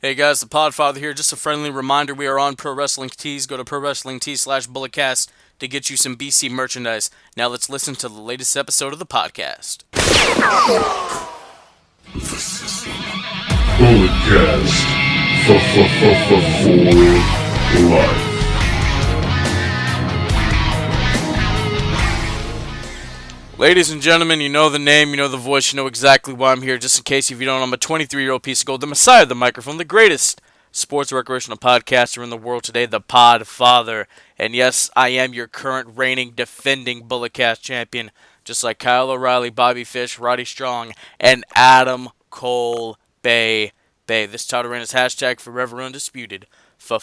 Hey guys, the Podfather here. Just a friendly reminder, we are on Pro Wrestling Tees. Go to ProWrestlingTees/BulletCast to get you some BC merchandise. Now let's listen to the latest episode of the podcast. Bulletcast for life. Ladies and gentlemen, you know the name, you know the voice, you know exactly why I'm here. Just in case if you don't, I'm a 23-year-old piece of gold, the messiah of the microphone, the greatest sports recreational podcaster in the world today, the Podfather. And yes, I am your current reigning, defending Bulletcast champion, just like Kyle O'Reilly, Bobby Fish, Roddy Strong, and Adam Cole Bay. This title reign is hashtag forever undisputed. For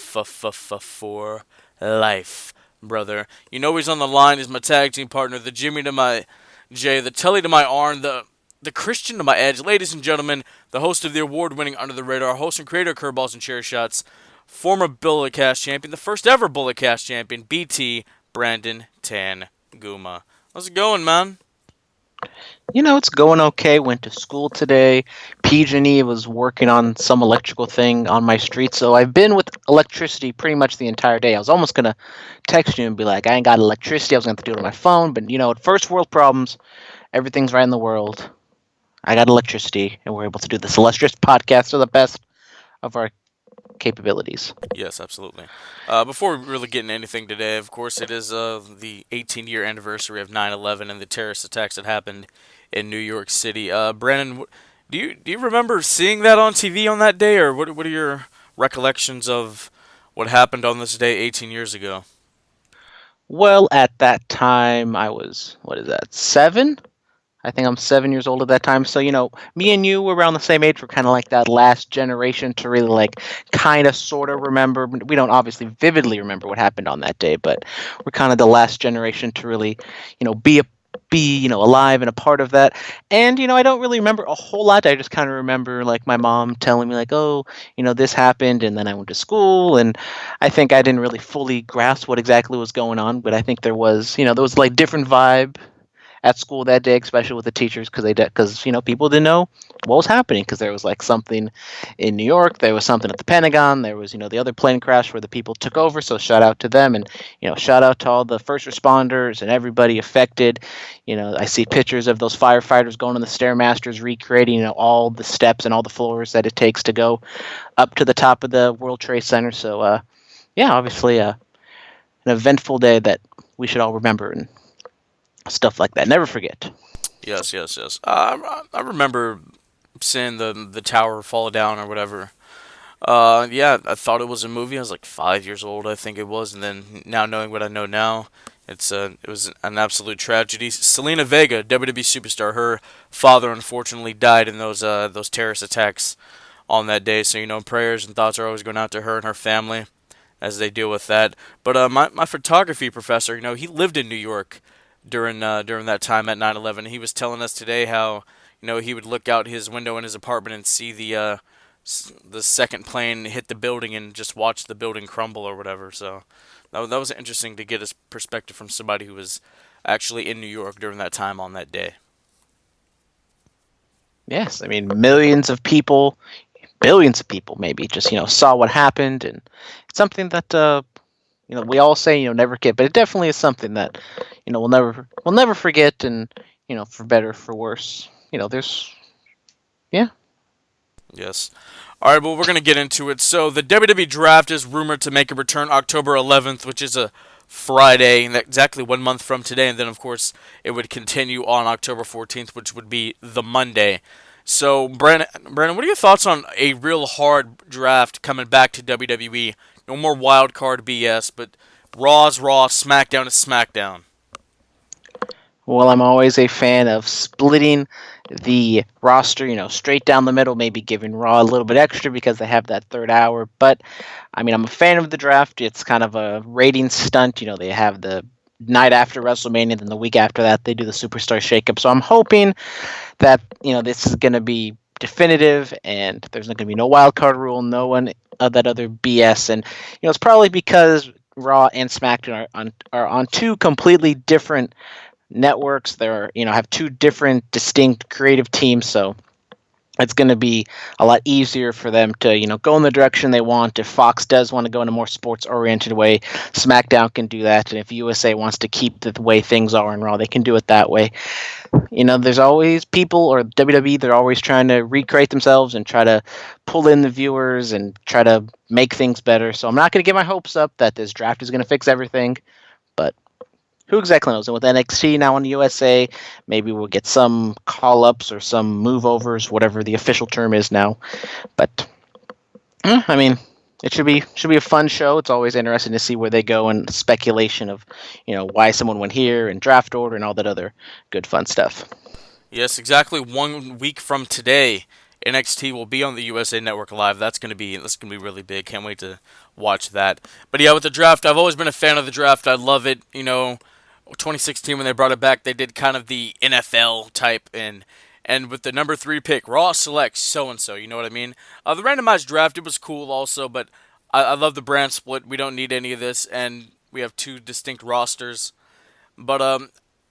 life, brother. You know he's on the line. He's my tag team partner, the Jimmy to my Jay, the Telly to my Arn, the Christian to my Edge. Ladies and gentlemen, the host of the award-winning Under the Radar, host and creator of Curveballs and Chair Shots, former Bulletcast champion, the first ever Bulletcast champion, BT Brandon Tanguma. How's it going, man? It's going okay. Went to school today. PG&E was working on some electrical thing on my street, so I've been with electricity pretty much the entire day. I was almost going to text you and be like, I ain't got electricity. I was going to do it on my phone, but, first world problems, everything's right in the world. I got electricity, and we're able to do this illustrious podcast to the best of our capabilities. Yes, absolutely. Before we really get into anything today, of course, it is the 18-year anniversary of 9/11 and the terrorist attacks that happened in New York City. Brandon, do you remember seeing that on TV on that day, or what are your recollections of what happened on this day 18 years ago? Well, at that time, I was, 7? I think I'm 7 years old at that time. So, me and you were around the same age. We're kind of like that last generation to really kind of sort of remember. We don't obviously vividly remember what happened on that day, but we're kind of the last generation to really, be alive and a part of that. And, I don't really remember a whole lot. I just kind of remember my mom telling me oh, this happened. And then I went to school, and I think I didn't really fully grasp what exactly was going on. But I think there was, different vibe at school that day, especially with the teachers, because people didn't know what was happening, because there was something in New York, there was something at the Pentagon, there was the other plane crash where the people took over. So shout out to them, and shout out to all the first responders and everybody affected. I see pictures of those firefighters going on the stairmasters, recreating all the steps and all the floors that it takes to go up to the top of the World Trade Center. So yeah, obviously an eventful day that we should all remember, and stuff like that. Never forget. Yes. I remember seeing the tower fall down or whatever. Yeah, I thought it was a movie. I was like 5 years old, I think it was, and then now knowing what I know now, it was an absolute tragedy. Selena Vega, WWE superstar, her father unfortunately died in those terrorist attacks on that day. So prayers and thoughts are always going out to her and her family as they deal with that. But my photography professor, he lived in New York during that time at 9/11. He was telling us today how he would look out his window in his apartment and see the second plane hit the building and just watch the building crumble or whatever. So that was interesting to get his perspective from somebody who was actually in New York during that time on that day. Yes, I mean millions of people, billions of people maybe just saw what happened, and it's something that we all say never forget, but it definitely is something that we'll never forget, and for better or for worse, there's yeah. Yes. All right, well, we're going to get into it. So, the WWE Draft is rumored to make a return October 11th, which is a Friday, and exactly 1 month from today. And then, of course, it would continue on October 14th, which would be the Monday. So, Brandon, what are your thoughts on a real hard draft coming back to WWE? No more wild card BS, but Raw's Raw, SmackDown is SmackDown. Well, I'm always a fan of splitting the roster, straight down the middle, maybe giving Raw a little bit extra because they have that third hour. But, I mean, I'm a fan of the draft. It's kind of a rating stunt. They have the night after WrestleMania, then the week after that, they do the Superstar Shakeup. So I'm hoping that, this is going to be definitive, and there's not going to be no wild card rule, no one of that other BS. And, it's probably because Raw and SmackDown are on two completely different networks. They're have two different distinct creative teams, so it's going to be a lot easier for them to, go in the direction they want. If Fox does want to go in a more sports-oriented way, SmackDown can do that. And if USA wants to keep the way things are in Raw, they can do it that way. There's always people, or WWE, they're always trying to recreate themselves and try to pull in the viewers and try to make things better. So I'm not going to get my hopes up that this draft is going to fix everything, but who exactly knows? And with NXT now on the USA, maybe we'll get some call-ups or some move-overs, whatever the official term is now. But, I mean, it should be a fun show. It's always interesting to see where they go and speculation of, why someone went here and draft order and all that other good fun stuff. Yes, exactly 1 week from today, NXT will be on the USA Network Live. That's gonna be really big. Can't wait to watch that. But yeah, with the draft, I've always been a fan of the draft. I love it. 2016 when they brought it back, they did kind of the NFL type and with the number 3 pick, Raw selects so and so. You know what I mean? The randomized draft, it was cool also, but I love the brand split. We don't need any of this, and we have 2 distinct rosters. But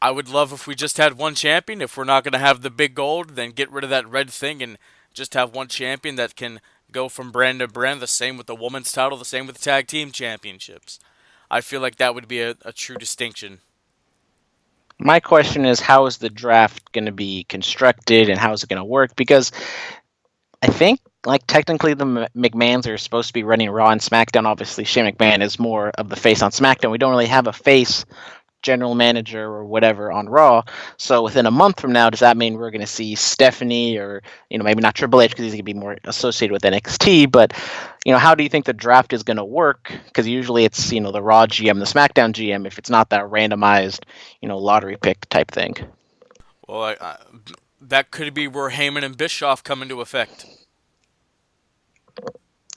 I would love if we just had one champion. If we're not going to have the big gold, then get rid of that red thing and just have one champion that can go from brand to brand. The same with the women's title, the same with the tag team championships. I feel like that would be a true distinction. My question is, how is the draft going to be constructed and how is it going to work? Because I think, technically the McMahons are supposed to be running Raw and SmackDown. Obviously, Shane McMahon is more of the face on SmackDown. We don't really have a face general manager or whatever on Raw. So within a month from now, does that mean we're going to see Stephanie or, maybe not Triple H because he's going to be more associated with NXT, but, how do you think the draft is going to work? Because usually it's, the Raw GM, the SmackDown GM, if it's not that randomized, lottery pick type thing. Well, that could be where Heyman and Bischoff come into effect.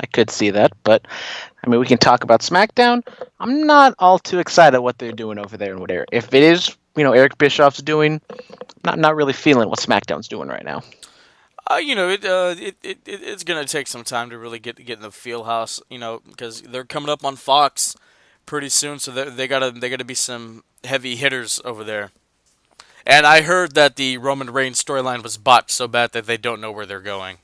I could see that, but we can talk about SmackDown. I'm not all too excited what they're doing over there and whatever. If it is, Eric Bischoff's doing, not really feeling what SmackDown's doing right now. It's gonna take some time to really get in the feel house, because they're coming up on Fox pretty soon, so they gotta be some heavy hitters over there. And I heard that the Roman Reigns storyline was botched so bad that they don't know where they're going.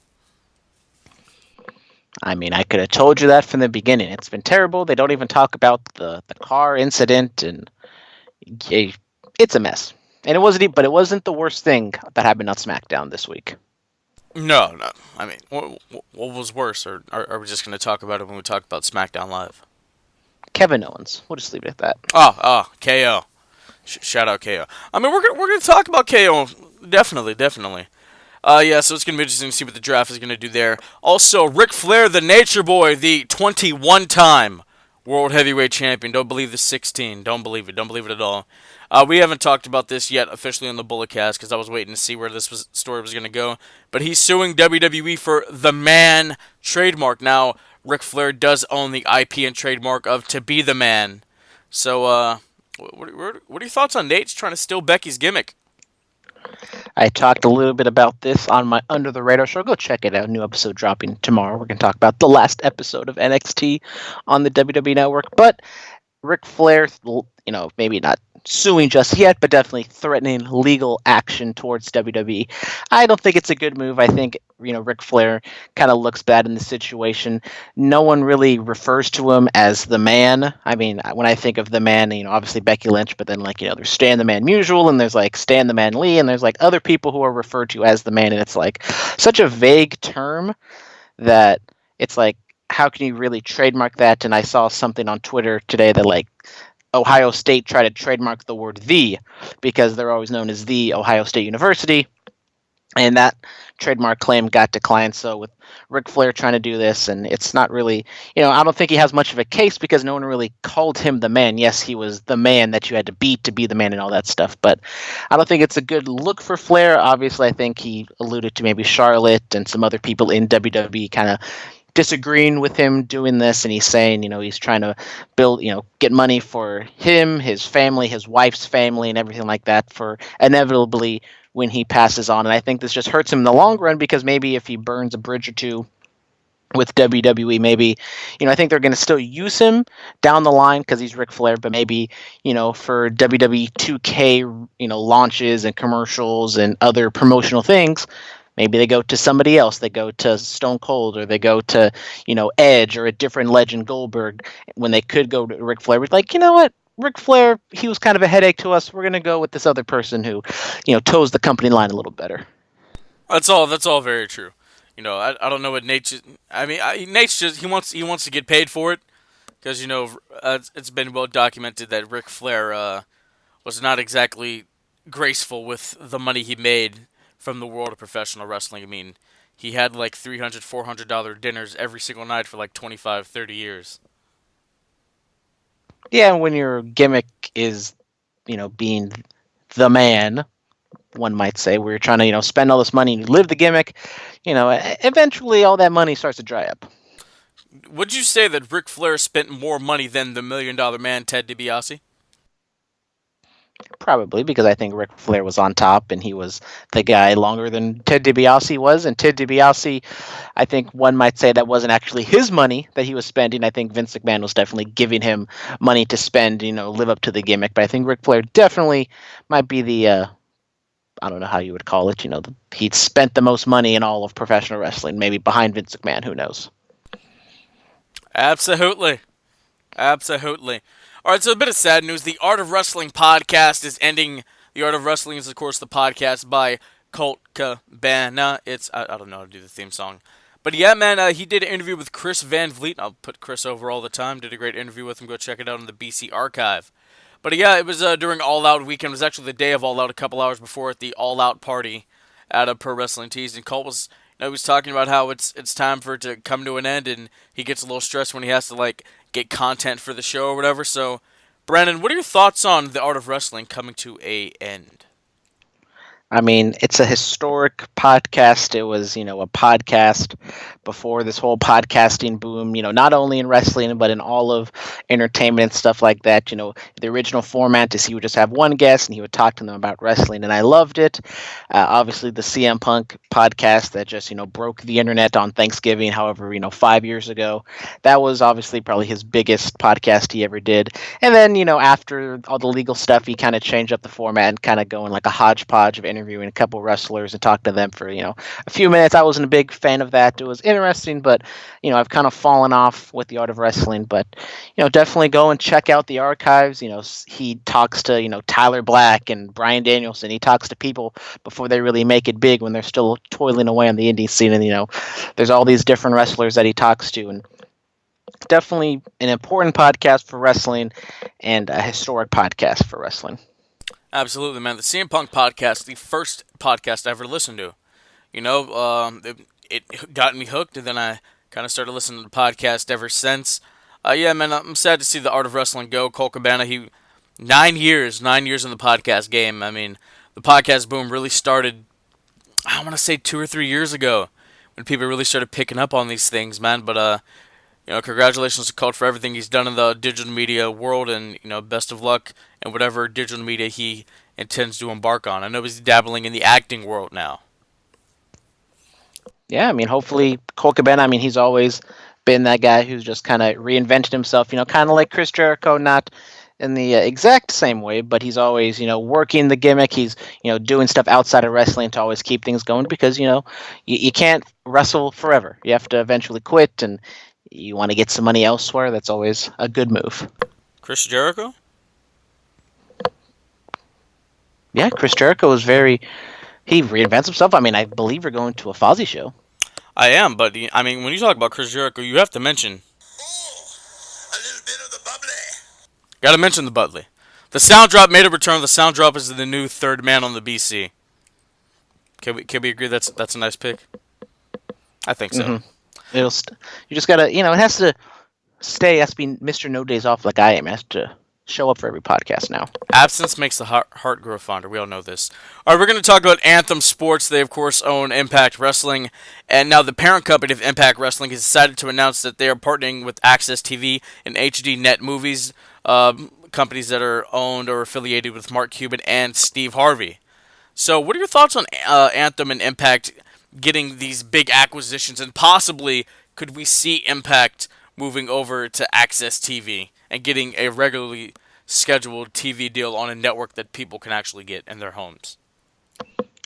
I could have told you that from the beginning. It's been terrible. They don't even talk about the car incident, and it's a mess. And it wasn't the worst thing that happened on SmackDown this week. No. What was worse? Or are we just going to talk about it when we talk about SmackDown Live? Kevin Owens. We'll just leave it at that. Oh, KO. Shout out KO. We're going to talk about KO. Definitely. Yeah, so it's going to be interesting to see what the draft is going to do there. Also, Ric Flair, the Nature Boy, the 21-time World Heavyweight Champion. Don't believe the 16. Don't believe it. Don't believe it at all. We haven't talked about this yet officially on the Bulletcast because I was waiting to see where this story was going to go. But he's suing WWE for the Man trademark. Now, Ric Flair does own the IP and trademark of To Be the Man. So, what are your thoughts on Nate's trying to steal Becky's gimmick? I talked a little bit about this on my Under the Radar show. Go check it out. New episode dropping tomorrow. We're going to talk about the last episode of NXT on the WWE Network. But Ric Flair, maybe not suing just yet, but definitely threatening legal action towards WWE. I don't think it's a good move. I think, Ric Flair kind of looks bad in the situation. No one really refers to him as the Man. When I think of the Man, obviously Becky Lynch, but then there's Stan the Man Musial, and there's Stan the Man Lee, and there's other people who are referred to as the Man, and it's such a vague term that it's how can you really trademark that? And I saw something on Twitter today that Ohio State tried to trademark the word "the" because they're always known as the Ohio State University, and that trademark claim got declined. So with Ric Flair trying to do this, and it's not really, I don't think he has much of a case because no one really called him the Man. Yes, he was the man that you had to beat to be the man and all that stuff, but I don't think it's a good look for Flair. Obviously, I think he alluded to maybe Charlotte and some other people in WWE kind of disagreeing with him doing this, and he's saying, he's trying to build, get money for him, his family, his wife's family, and everything like that for inevitably when he passes on. And I think this just hurts him in the long run because maybe if he burns a bridge or two with WWE, maybe, I think they're going to still use him down the line because he's Ric Flair, but maybe, for WWE 2K, launches and commercials and other promotional things, Maybe they go to somebody else. They go to Stone Cold, or they go to, Edge, or a different legend, Goldberg, when they could go to Ric Flair. We're like, you know what? Ric Flair, he was kind of a headache to us. We're going to go with this other person who, toes the company line a little better. That's all. That's all very true. I don't know what Nate's. Nate's just he wants to get paid for it because it's been well documented that Ric Flair was not exactly graceful with the money he made from the world of professional wrestling. I mean, he had like $300, $400 dinners every single night for like 25, 30 years. Yeah, when your gimmick is, being the man, one might say, where you're trying to, spend all this money and you live the gimmick, eventually all that money starts to dry up. Would you say that Ric Flair spent more money than the Million Dollar Man, Ted DiBiase? Probably because I think Ric Flair was on top and he was the guy longer than Ted DiBiase was. And Ted DiBiase, I think one might say that wasn't actually his money that he was spending. I think Vince McMahon was definitely giving him money to spend, live up to the gimmick. But I think Ric Flair definitely might be the, I don't know how you would call it, he'd spent the most money in all of professional wrestling, maybe behind Vince McMahon, who knows. Absolutely. Absolutely. All right, so a bit of sad news. The Art of Wrestling podcast is ending. The Art of Wrestling is, of course, the podcast by Colt Cabana. I don't know how to do the theme song. But yeah, man, he did an interview with Chris Van Vliet. I'll put Chris over all the time. Did a great interview with him. Go check it out on the BC archive. But yeah, it was during All Out weekend. It was actually the day of All Out, a couple hours before at the All Out party at a Pro Wrestling Tees. And Colt was, he was talking about how it's time for it to come to an end, and he gets a little stressed when he has to get content for the show or whatever. So, Brandon, what are your thoughts on the Art of Wrestling coming to a end? I mean, it's a historic podcast. It was, a podcast before this whole podcasting boom, not only in wrestling, but in all of entertainment and stuff like that. The original format is he would just have one guest and he would talk to them about wrestling. And I loved it. Obviously, the CM Punk podcast that just, broke the internet on Thanksgiving, however, 5 years ago. That was obviously probably his biggest podcast he ever did. And then, after all the legal stuff, he kind of changed up the format and kind of going like a hodgepodge of interviewing a couple wrestlers and talking to them for a few minutes. I wasn't a big fan of that. It was interesting, but I've kind of fallen off with the Art of Wrestling. But definitely go and check out the archives. He talks to Tyler Black and Bryan Danielson. He talks to people before they really make it big, when they're still toiling away on the indie scene. And there's all these different wrestlers that he talks to, and definitely an important podcast for wrestling and a historic podcast for wrestling. Absolutely, man. The CM Punk podcast, the first podcast I ever listened to. It got me hooked, and then I kind of started listening to the podcast ever since. Yeah, man, I'm sad to see the Art of Wrestling go. Colt Cabana, he 9 years in the podcast game. I mean, the podcast boom really started, I want to say 2 or 3 years ago, when people really started picking up on these things, man. But congratulations to Colt for everything he's done in the digital media world, and best of luck in whatever digital media he intends to embark on. I know he's dabbling in the acting world now. Yeah, I mean, hopefully Colt Cabana, I mean, he's always been that guy who's just kind of reinvented himself, kind of like Chris Jericho, not in the exact same way, but he's always, working the gimmick. He's, doing stuff outside of wrestling to always keep things going, because, you can't wrestle forever. You have to eventually quit, and you want to get some money elsewhere. That's always a good move. Chris Jericho? Yeah, Chris Jericho is he reinvents himself. I mean, I believe you're going to a Fozzy show. I am, but I mean, when you talk about Chris Jericho, you have to mention a little bit of the bubbly. got to mention the Butley. The Sound Drop made a return. The Sound Drop is the new third man on the BC. Can we agree that's a nice pick? I think so. Mm-hmm. You just gotta, it has to stay. It has to be Mr. No Days Off, like I am. It has to show up for every podcast now. Absence makes the heart grow fonder. We all know this. All right, we're going to talk about Anthem Sports. They, of course, own Impact Wrestling. And now the parent company of Impact Wrestling has decided to announce that they are partnering with Access TV and HD Net Movies, companies that are owned or affiliated with Mark Cuban and Steve Harvey. So what are your thoughts on Anthem and Impact getting these big acquisitions? And possibly, could we see Impact moving over to Access TV and getting a regularly scheduled TV deal on a network that people can actually get in their homes?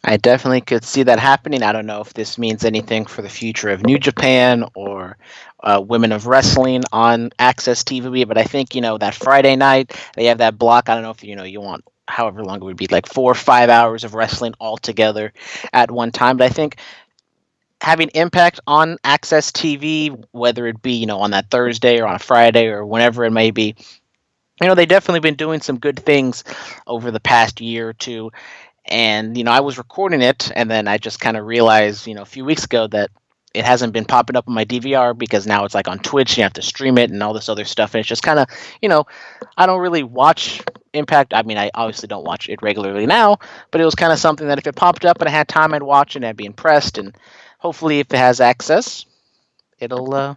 I definitely could see that happening. I don't know if this means anything for the future of New Japan or Women of Wrestling on Access TV, but I think, that Friday night, they have that block. I don't know if, you want however long it would be, like 4 or 5 hours of wrestling all together at one time. But I think having Impact on Access TV, whether it be, on that Thursday or on a Friday or whenever it may be, they definitely been doing some good things over the past year or two. And I was recording it, and then I just kind of realized, a few weeks ago that it hasn't been popping up on my DVR because now it's like on Twitch. You have to stream it and all this other stuff, and it's just kind of, I don't really watch Impact. I mean, I obviously don't watch it regularly now, but it was kind of something that if it popped up and I had time, I'd watch it and I'd be impressed. And hopefully, if it has access, it'll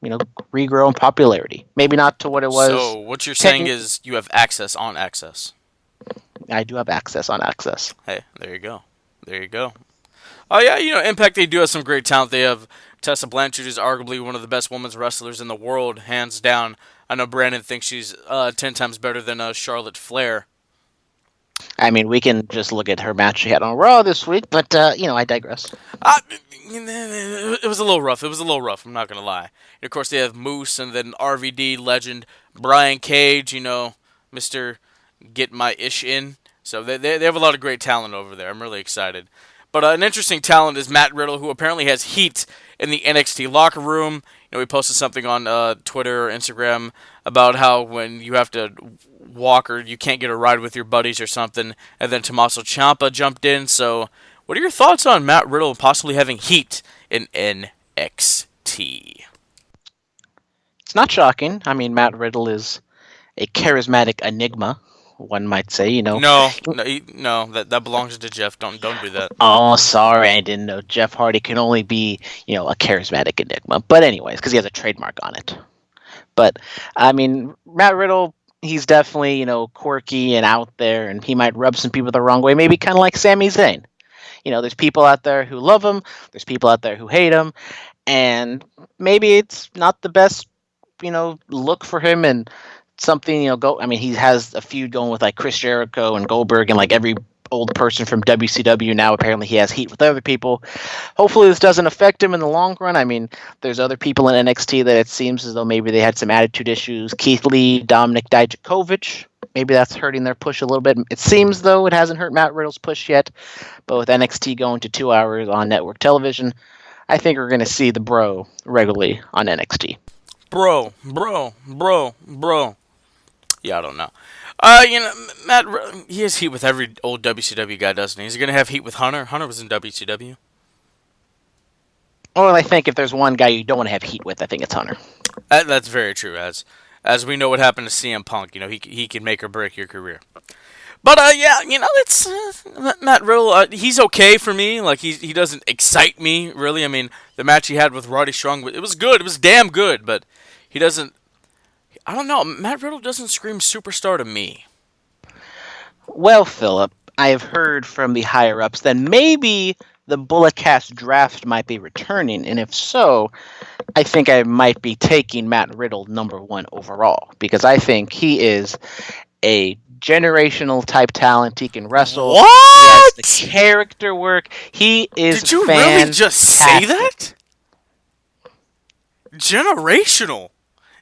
regrow in popularity. Maybe not to what it was. So what you're 10 saying is you have access on access. I do have access on access. Hey, there you go. There you go. Oh yeah, Impact, they do have some great talent. They have Tessa Blanchard, who's arguably one of the best women's wrestlers in the world, hands down. I know Brandon thinks she's 10 times better than Charlotte Flair. I mean, we can just look at her match she had on Raw this week, but I digress. It was a little rough. It was a little rough. I'm not gonna lie. And of course, they have Moose and then RVD legend Brian Cage. Mister Get My Ish In. So they have a lot of great talent over there. I'm really excited. But an interesting talent is Matt Riddle, who apparently has heat in the NXT locker room. We posted something on Twitter or Instagram about how when you have to walk or you can't get a ride with your buddies or something, and then Tommaso Ciampa jumped in. So, what are your thoughts on Matt Riddle possibly having heat in NXT? It's not shocking. I mean, Matt Riddle is a charismatic enigma, one might say. No, that belongs to Jeff. Don't do that. Oh, sorry, I didn't know Jeff Hardy can only be, a charismatic enigma. But anyways, because he has a trademark on it. But I mean, Matt Riddle, he's definitely, quirky and out there, and he might rub some people the wrong way. Maybe kind of like Sami Zayn. There's people out there who love him. There's people out there who hate him, and maybe it's not the best, look for him and something, go. I mean, he has a feud going with like Chris Jericho and Goldberg and like every old person from WCW now. Apparently, he has heat with other people. Hopefully, this doesn't affect him in the long run. I mean, there's other people in NXT that it seems as though maybe they had some attitude issues. Keith Lee, Dominic Dijakovic. Maybe that's hurting their push a little bit. It seems, though, it hasn't hurt Matt Riddle's push yet. But with NXT going to 2 hours on network television, I think we're going to see the bro regularly on NXT. Bro. Yeah, I don't know. Matt, he has heat with every old WCW guy, doesn't he? He's going to have heat with Hunter. Hunter was in WCW. Well, I think if there's one guy you don't want to have heat with, I think it's Hunter. That's very true. As we know what happened to CM Punk, he can make or break your career. But it's Matt Riddle. He's okay for me. Like he doesn't excite me really. I mean, the match he had with Roddy Strong, it was good. It was damn good. But he doesn't. I don't know. Matt Riddle doesn't scream superstar to me. Well, Philip, I have heard from the higher ups that maybe the Bulletcast draft might be returning, and if so, I think I might be taking Matt Riddle #1 overall because I think he is a generational type talent. He can wrestle. What? He has the character work. He is. Did you really just say that? Generational.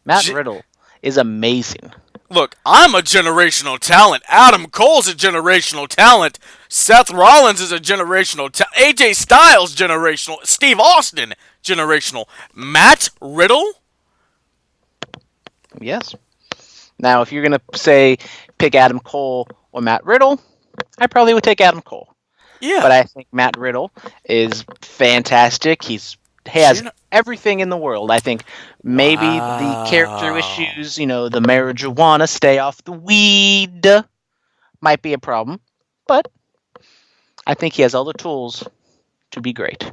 Matt Riddle is amazing. Look, I'm a generational talent. Adam Cole's a generational talent. Seth Rollins is a generational talent. AJ Styles, generational. Steve Austin, generational. Matt Riddle? Yes. Now, if you're going to say pick Adam Cole or Matt Riddle, I probably would take Adam Cole. Yeah. But I think Matt Riddle is fantastic. He has everything in the world. I think maybe the character issues, the marijuana, stay off the weed, might be a problem. But I think he has all the tools to be great.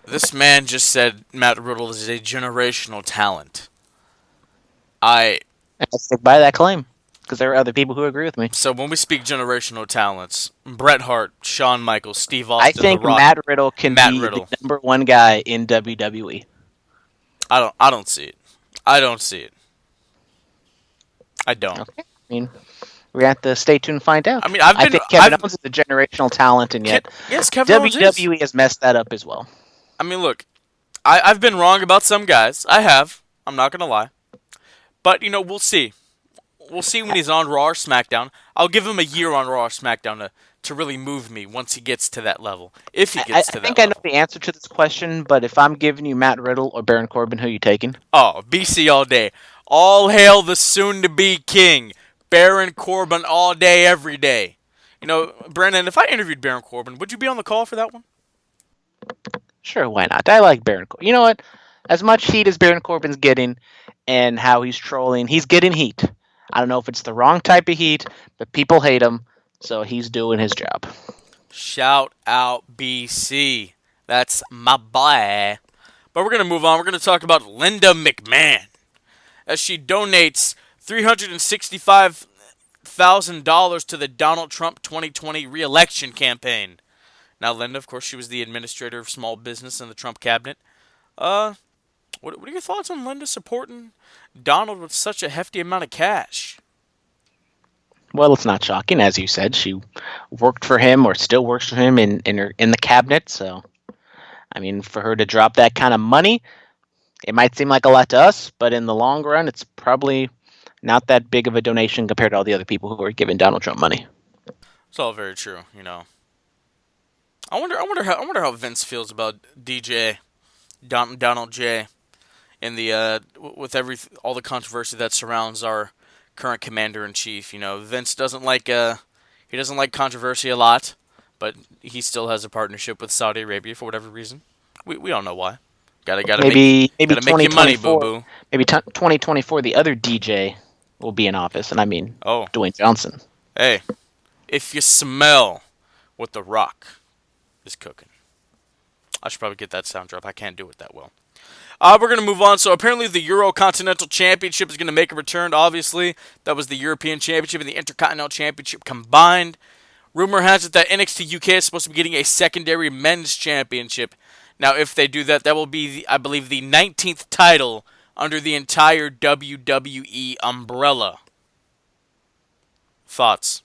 This man just said Matt Riddle is a generational talent. I stick by that claim because there are other people who agree with me. So when we speak generational talents, Bret Hart, Shawn Michaels, Steve Austin, I think The Rock, Matt Riddle can be the #1 guy in WWE. I don't see it. I don't. Okay. I mean, We're going to have to stay tuned and find out. I mean, I think Kevin Owens is a generational talent, and yet yes, Kevin Owens is. WWE has messed that up as well. I mean, look, I've been wrong about some guys. I have. I'm not gonna lie. But we'll see. We'll see when he's on Raw or SmackDown. I'll give him a year on Raw or SmackDown to really move me once he gets to that level. If he gets to that level. I think I know the answer to this question, but if I'm giving you Matt Riddle or Baron Corbin, who are you taking? Oh, BC all day. All hail the soon-to-be king. Baron Corbin all day, every day. Brandon, if I interviewed Baron Corbin, would you be on the call for that one? Sure, why not? I like Baron Corbin. You know what? As much heat as Baron Corbin's getting and how he's trolling, he's getting heat. I don't know if it's the wrong type of heat, but people hate him, so he's doing his job. Shout out BC. That's my boy. But we're going to move on. We're going to talk about Linda McMahon as she donates $365,000 to the Donald Trump 2020 re-election campaign. Now, Linda, of course, she was the administrator of small business in the Trump cabinet. What are your thoughts on Linda supporting Donald with such a hefty amount of cash? Well, it's not shocking, as you said. She worked for him, or still works for him, in the cabinet. So, I mean, for her to drop that kind of money, it might seem like a lot to us, but in the long run, it's probably not that big of a donation compared to all the other people who are giving Donald Trump money. It's all very true, I wonder how Vince feels about DJ Donald J. In the with all the controversy that surrounds our current commander-in-chief. Vince doesn't like controversy a lot, but he still has a partnership with Saudi Arabia for whatever reason. We don't know why. Gotta maybe make your money, boo boo. Maybe 2024 the other DJ will be in office, and I mean Dwayne Johnson. Hey, if you smell what The Rock is cooking, I should probably get that sound drop. I can't do it that well. We're going to move on. So apparently the Eurocontinental Championship is going to make a return. Obviously, that was the European Championship and the Intercontinental Championship combined. Rumor has it that NXT UK is supposed to be getting a secondary men's championship. Now, if they do that, that will be, I believe, the 19th title under the entire WWE umbrella. Thoughts?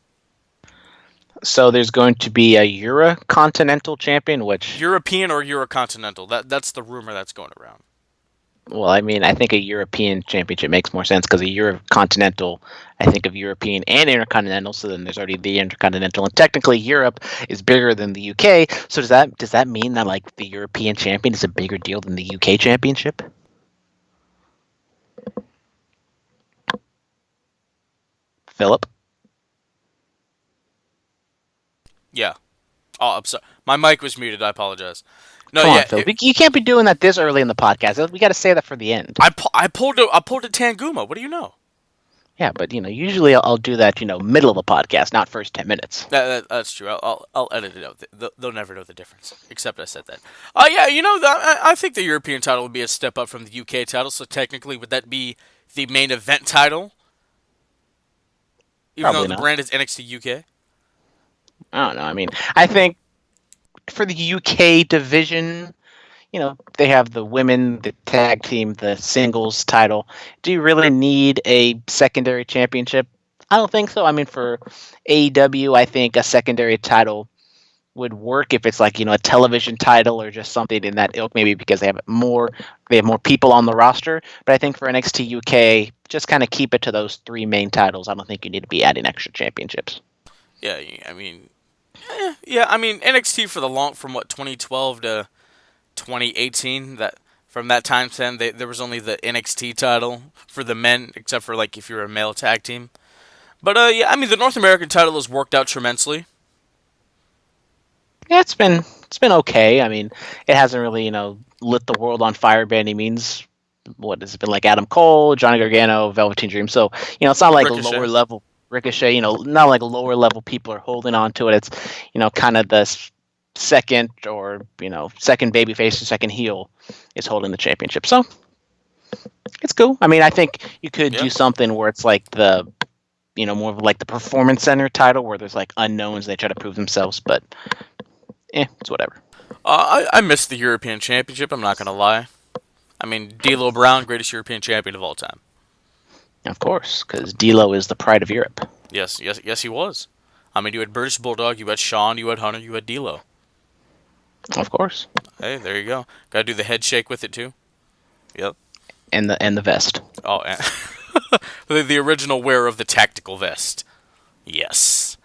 So there's going to be a Eurocontinental champion, which... European or Eurocontinental. That's the rumor that's going around. Well, I mean, I think a European championship makes more sense because a Eurocontinental, I think of European and Intercontinental, so then there's already the Intercontinental, and technically Europe is bigger than the UK. So does that mean that like the European champion is a bigger deal than the UK championship? Philip? Yeah. Oh, I'm sorry. My mic was muted. I apologize. No, Come on, Phil. You can't be doing that this early in the podcast. We got to say that for the end. I pulled a Tanguma. What do you know? Yeah, but usually I'll do that. Middle of the podcast, not first 10 minutes. That's true. I'll edit it out. They'll never know the difference. Except I said that. Yeah. I think the European title would be a step up from the UK title. So technically, would that be the main event title? Even Probably though the brand is NXT UK. I don't know. I mean, I think for the UK division, they have the women, the tag team, the singles title. Do you really need a secondary championship? I don't think so. I mean, for AEW, I think a secondary title would work if it's like, a television title or just something in that ilk, maybe because they have more people on the roster. But I think for NXT UK, just kind of keep it to those three main titles. I don't think you need to be adding extra championships. Yeah, I mean, NXT from 2012 to 2018, that from that time to then, there was only the NXT title for the men, except for like if you're a male tag team. But the North American title has worked out tremendously. Yeah, it's been okay. I mean, it hasn't really lit the world on fire by any means. What has it been like? Adam Cole, Johnny Gargano, Velveteen Dream. So it's not like Ricochet. Lower level. Ricochet, not like lower level people are holding on to it. It's, kind of the second or, second babyface and second heel is holding the championship. So it's cool. I mean, I think you could do something where it's like the, more of like the Performance Center title where there's like unknowns. They try to prove themselves, but it's whatever. I missed the European Championship. I'm not going to lie. I mean, D'Lo Brown, greatest European champion of all time. Of course, because D'Lo is the pride of Europe. Yes, he was. I mean, you had British Bulldog, you had Sean, you had Hunter, you had D'Lo. Of course. Hey, there you go. Got to do the head shake with it too. Yep. And the vest. Oh, and the original wearer of the tactical vest. Yes.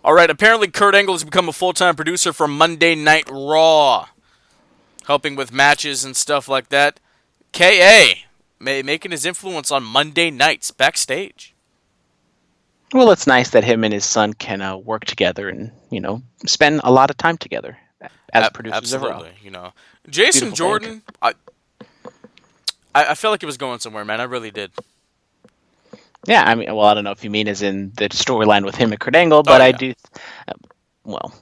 All right. Apparently, Kurt Angle has become a full-time producer for Monday Night Raw, helping with matches and stuff like that. KA making his influence on Monday nights backstage. Well, it's nice that him and his son can work together and spend a lot of time together as producers of Raw. Absolutely. Jason Beautiful Jordan. I felt like it was going somewhere, man. I really did. Yeah, I mean, well, I don't know if you mean as in the storyline with him and Kurt Angle, but Oh, I yeah. do. Well,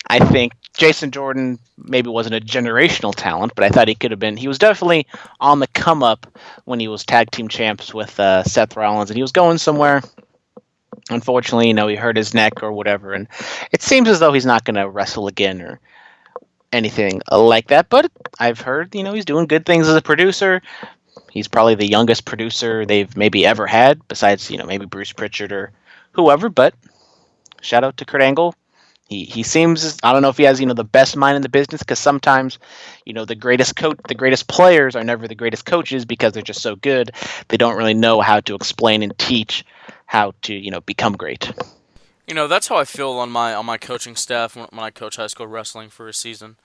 I think Jason Jordan maybe wasn't a generational talent, but I thought he could have been. He was definitely on the come up when he was tag team champs with Seth Rollins, and he was going somewhere. Unfortunately, he hurt his neck or whatever, and it seems as though he's not going to wrestle again or anything like that. But I've heard, he's doing good things as a producer. He's probably the youngest producer they've maybe ever had, besides, maybe Bruce Pritchard or whoever. But shout out to Kurt Angle. He seems, I don't know if he has, the best mind in the business, because sometimes, the greatest players are never the greatest coaches because they're just so good. They don't really know how to explain and teach how to, become great. That's how I feel on my coaching staff when I coach high school wrestling for a season.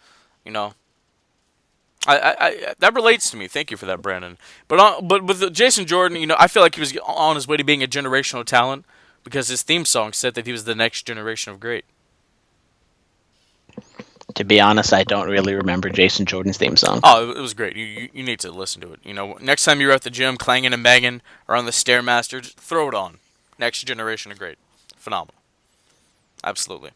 I that relates to me. Thank you for that, Brandon. But with Jason Jordan, I feel like he was on his way to being a generational talent because his theme song said that he was the next generation of great. To be honest, I don't really remember Jason Jordan's theme song. Oh, it was great. You need to listen to it. Next time you're at the gym clanging and banging or on the Stairmaster, just throw it on. Next generation of great. Phenomenal. Absolutely.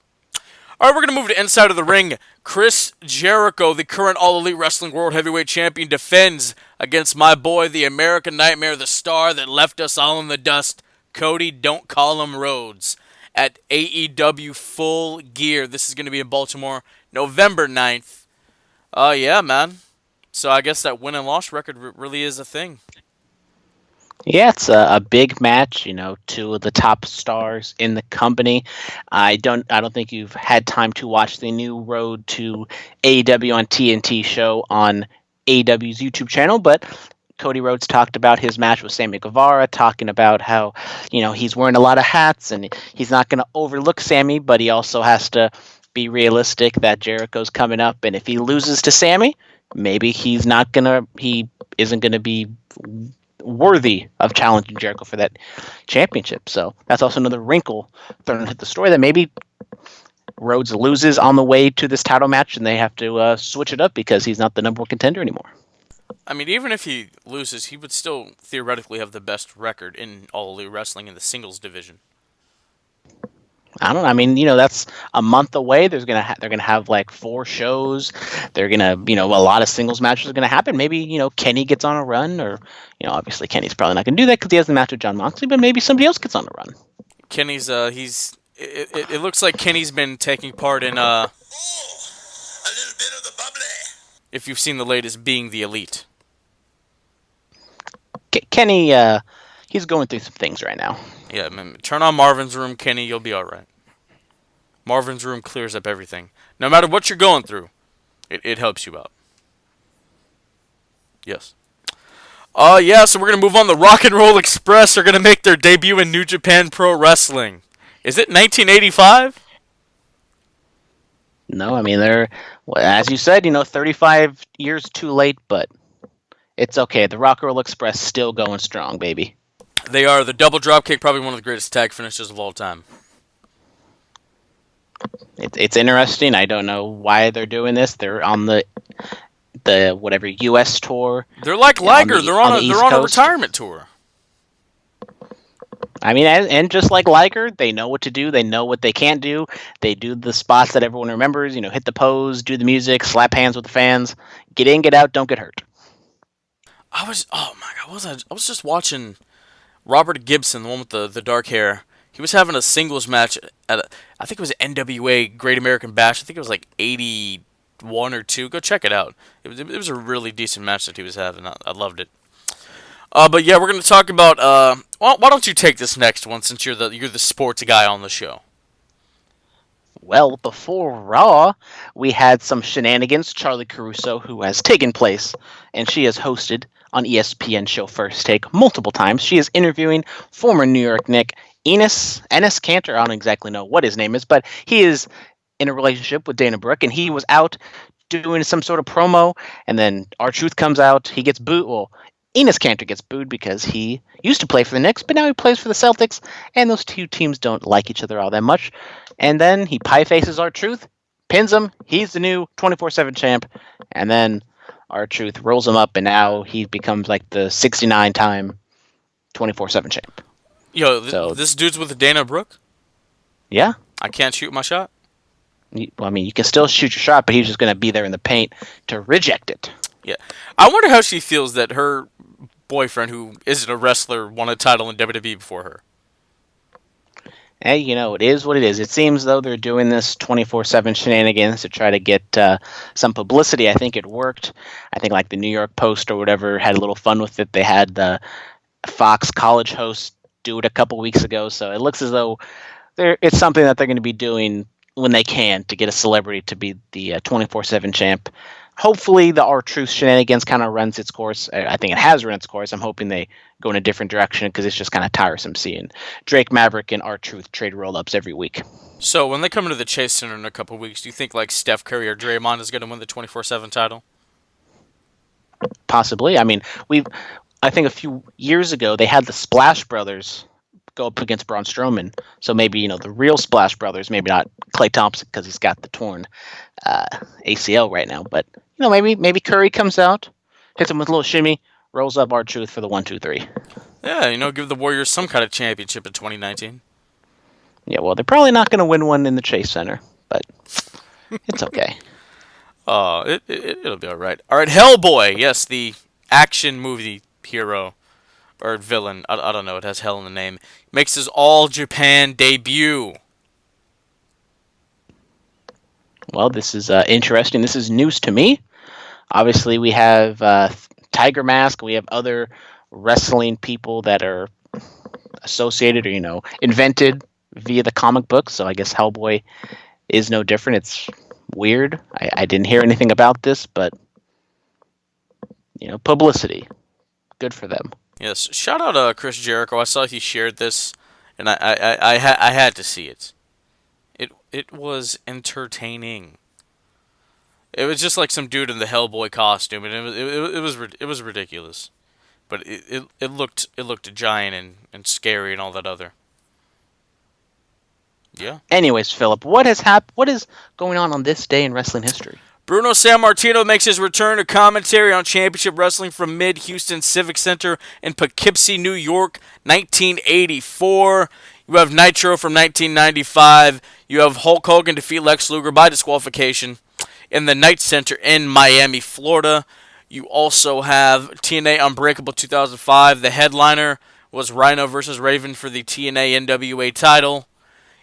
All right, we're going to move to Inside of the Ring. Chris Jericho, the current All Elite Wrestling World Heavyweight Champion, defends against my boy, the American Nightmare, the star that left us all in the dust, Cody Don't Call Him Rhodes, at AEW Full Gear. This is going to be in Baltimore, November 9th. Yeah, man. So I guess that win and loss record really is a thing. Yeah, it's a big match. Two of the top stars in the company. I don't think you've had time to watch the new Road to AEW on TNT show on AEW's YouTube channel, but Cody Rhodes talked about his match with Sammy Guevara, talking about how he's wearing a lot of hats and he's not going to overlook Sammy, but he also has to be realistic that Jericho's coming up, and if he loses to Sammy, maybe he isn't gonna be worthy of challenging Jericho for that championship. So that's also another wrinkle thrown into the story, that maybe Rhodes loses on the way to this title match and they have to switch it up because he's not the number one contender anymore. I mean, even if he loses, he would still theoretically have the best record in All Elite Wrestling in the singles division. I don't know. I mean, that's a month away. They're gonna have like 4 shows. They're gonna, a lot of singles matches are gonna happen. Maybe Kenny gets on a run, or obviously Kenny's probably not gonna do that because he has the match with Jon Moxley. But maybe somebody else gets on a run. Kenny's it looks like Kenny's been taking part in Oh, a little bit of the bubbly. if you've seen the latest Being the Elite. Kenny, he's going through some things right now. Yeah, man, turn on Marvin's Room, Kenny. You'll be all right. Marvin's Room clears up everything. No matter what you're going through, it helps you out. Yes. Yeah, so we're going to move on. The Rock and Roll Express are going to make their debut in New Japan Pro Wrestling. Is it 1985? No, I mean, they're, as you said, 35 years too late, but it's okay. The Rock and Roll Express still going strong, baby. They are. The double dropkick, probably one of the greatest tag finishes of all time. It's interesting. I don't know why they're doing this. They're on the whatever U.S. tour. They're like Liger. They're on a retirement tour. I mean, and just like Liger, they know what to do. They know what they can't do. They do the spots that everyone remembers. Hit the pose, do the music, slap hands with the fans, get in, get out, don't get hurt. Oh my God, I was just watching Robert Gibson, the one with the dark hair. He was having a singles match at I think it was NWA Great American Bash. I think it was like 81 or 2. Go check it out. It was a really decent match that he was having. I loved it. But yeah, we're going to talk about Well, why don't you take this next one since you're the sports guy on the show? Well, before Raw, we had some shenanigans. Charlie Caruso, who has taken place, and she has hosted on ESPN show First Take multiple times. She is interviewing former New York Knick Enes Cantor. I don't exactly know what his name is, but he is in a relationship with Dana Brooke, and he was out doing some sort of promo, and then R-Truth comes out. He gets booed. Well, Enes Cantor gets booed because he used to play for the Knicks, but now he plays for the Celtics, and those two teams don't like each other all that much. And then he pie faces R-Truth, pins him. He's the new 24/7 champ, and then R-Truth rolls him up, and now he becomes like the 69-time 24/7 champ. Yo, So this dude's with Dana Brooke. yeah, I can't shoot my shot. well, I mean, you can still shoot your shot, but he's just going to be there in the paint to reject it. Yeah, I wonder how she feels that her boyfriend, who isn't a wrestler, won a title in WWE before her. Hey, it is what it is. It seems though they're doing this 24/7 shenanigans to try to get some publicity. I think it worked. I think like the New York Post or whatever had a little fun with it. They had the Fox college host do it a couple weeks ago, so it looks as though it's something that they're going to be doing when they can to get a celebrity to be the 24/7 champ. Hopefully, the R-Truth shenanigans kind of runs its course. I think it has run its course. I'm hoping they go in a different direction because it's just kind of tiresome seeing Drake Maverick and R-Truth trade roll-ups every week. So when they come into the Chase Center in a couple weeks, do you think like Steph Curry or Draymond is going to win the 24/7 title? Possibly. I mean, I think a few years ago they had the Splash Brothers go up against Braun Strowman. So maybe the real Splash Brothers, maybe not Klay Thompson because he's got the torn ACL right now, but maybe Curry comes out, hits him with a little shimmy, rolls up R-Truth for the 1-2-3. Yeah, give the Warriors some kind of championship in 2019. Yeah, well, they're probably not going to win one in the Chase Center, but it's okay. It'll be all right. All right, Hellboy. Yes, the action movie hero or villain. I don't know. It has hell in the name. Makes his All Japan debut. Well, this is interesting. This is news to me. Obviously, we have Tiger Mask. We have other wrestling people that are associated or invented via the comic books. So I guess Hellboy is no different. It's weird. I didn't hear anything about this, but publicity, good for them. Yes, shout out Chris Jericho. I saw he shared this, and I had to see it. It was entertaining. It was just like some dude in the Hellboy costume, and it was ridiculous, but it looked giant and scary and all that other. Yeah. Anyways, Philip, what has happened? What is going on this day in wrestling history? Bruno Sammartino makes his return to commentary on Championship Wrestling from Mid-Houston Civic Center in Poughkeepsie, New York, 1984. You have Nitro from 1995. You have Hulk Hogan defeat Lex Luger by disqualification in the Knight Center in Miami, Florida. You also have TNA Unbreakable 2005. The headliner was Rhino versus Raven for the TNA NWA title.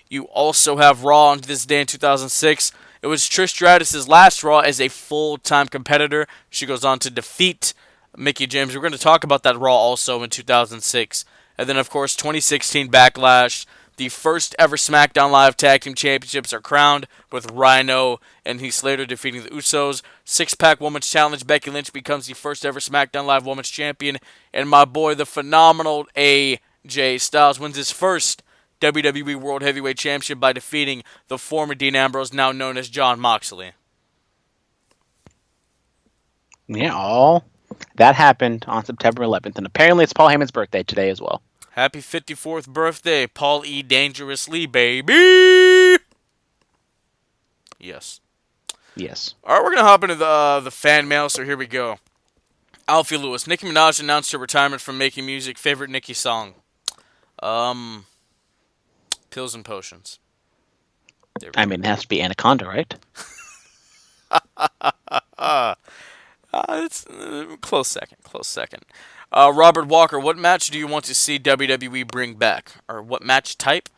You also have Raw on this day in 2006. It was Trish Stratus' last Raw as a full-time competitor. She goes on to defeat Mickie James. We're going to talk about that Raw also in 2006. And then, of course, 2016 Backlash. The first ever SmackDown Live Tag Team Championships are crowned with Rhino and Heath Slater defeating the Usos. Six-Pack Women's Challenge. Becky Lynch becomes the first ever SmackDown Live Women's Champion. And my boy, the phenomenal AJ Styles, wins his first WWE World Heavyweight Championship by defeating the former Dean Ambrose, now known as Jon Moxley. Yeah, all that happened on September 11th, and apparently it's Paul Heyman's birthday today as well. Happy 54th birthday, Paul E. Dangerously, baby! Yes. Yes. All right, we're going to hop into the fan mail, so here we go. Alfie Lewis. Nicki Minaj announced her retirement from making music. Favorite Nicki song? Pills and Potions. I mean, it has to be Anaconda, right? It's close second. Robert Walker, what match do you want to see WWE bring back? Or what match type?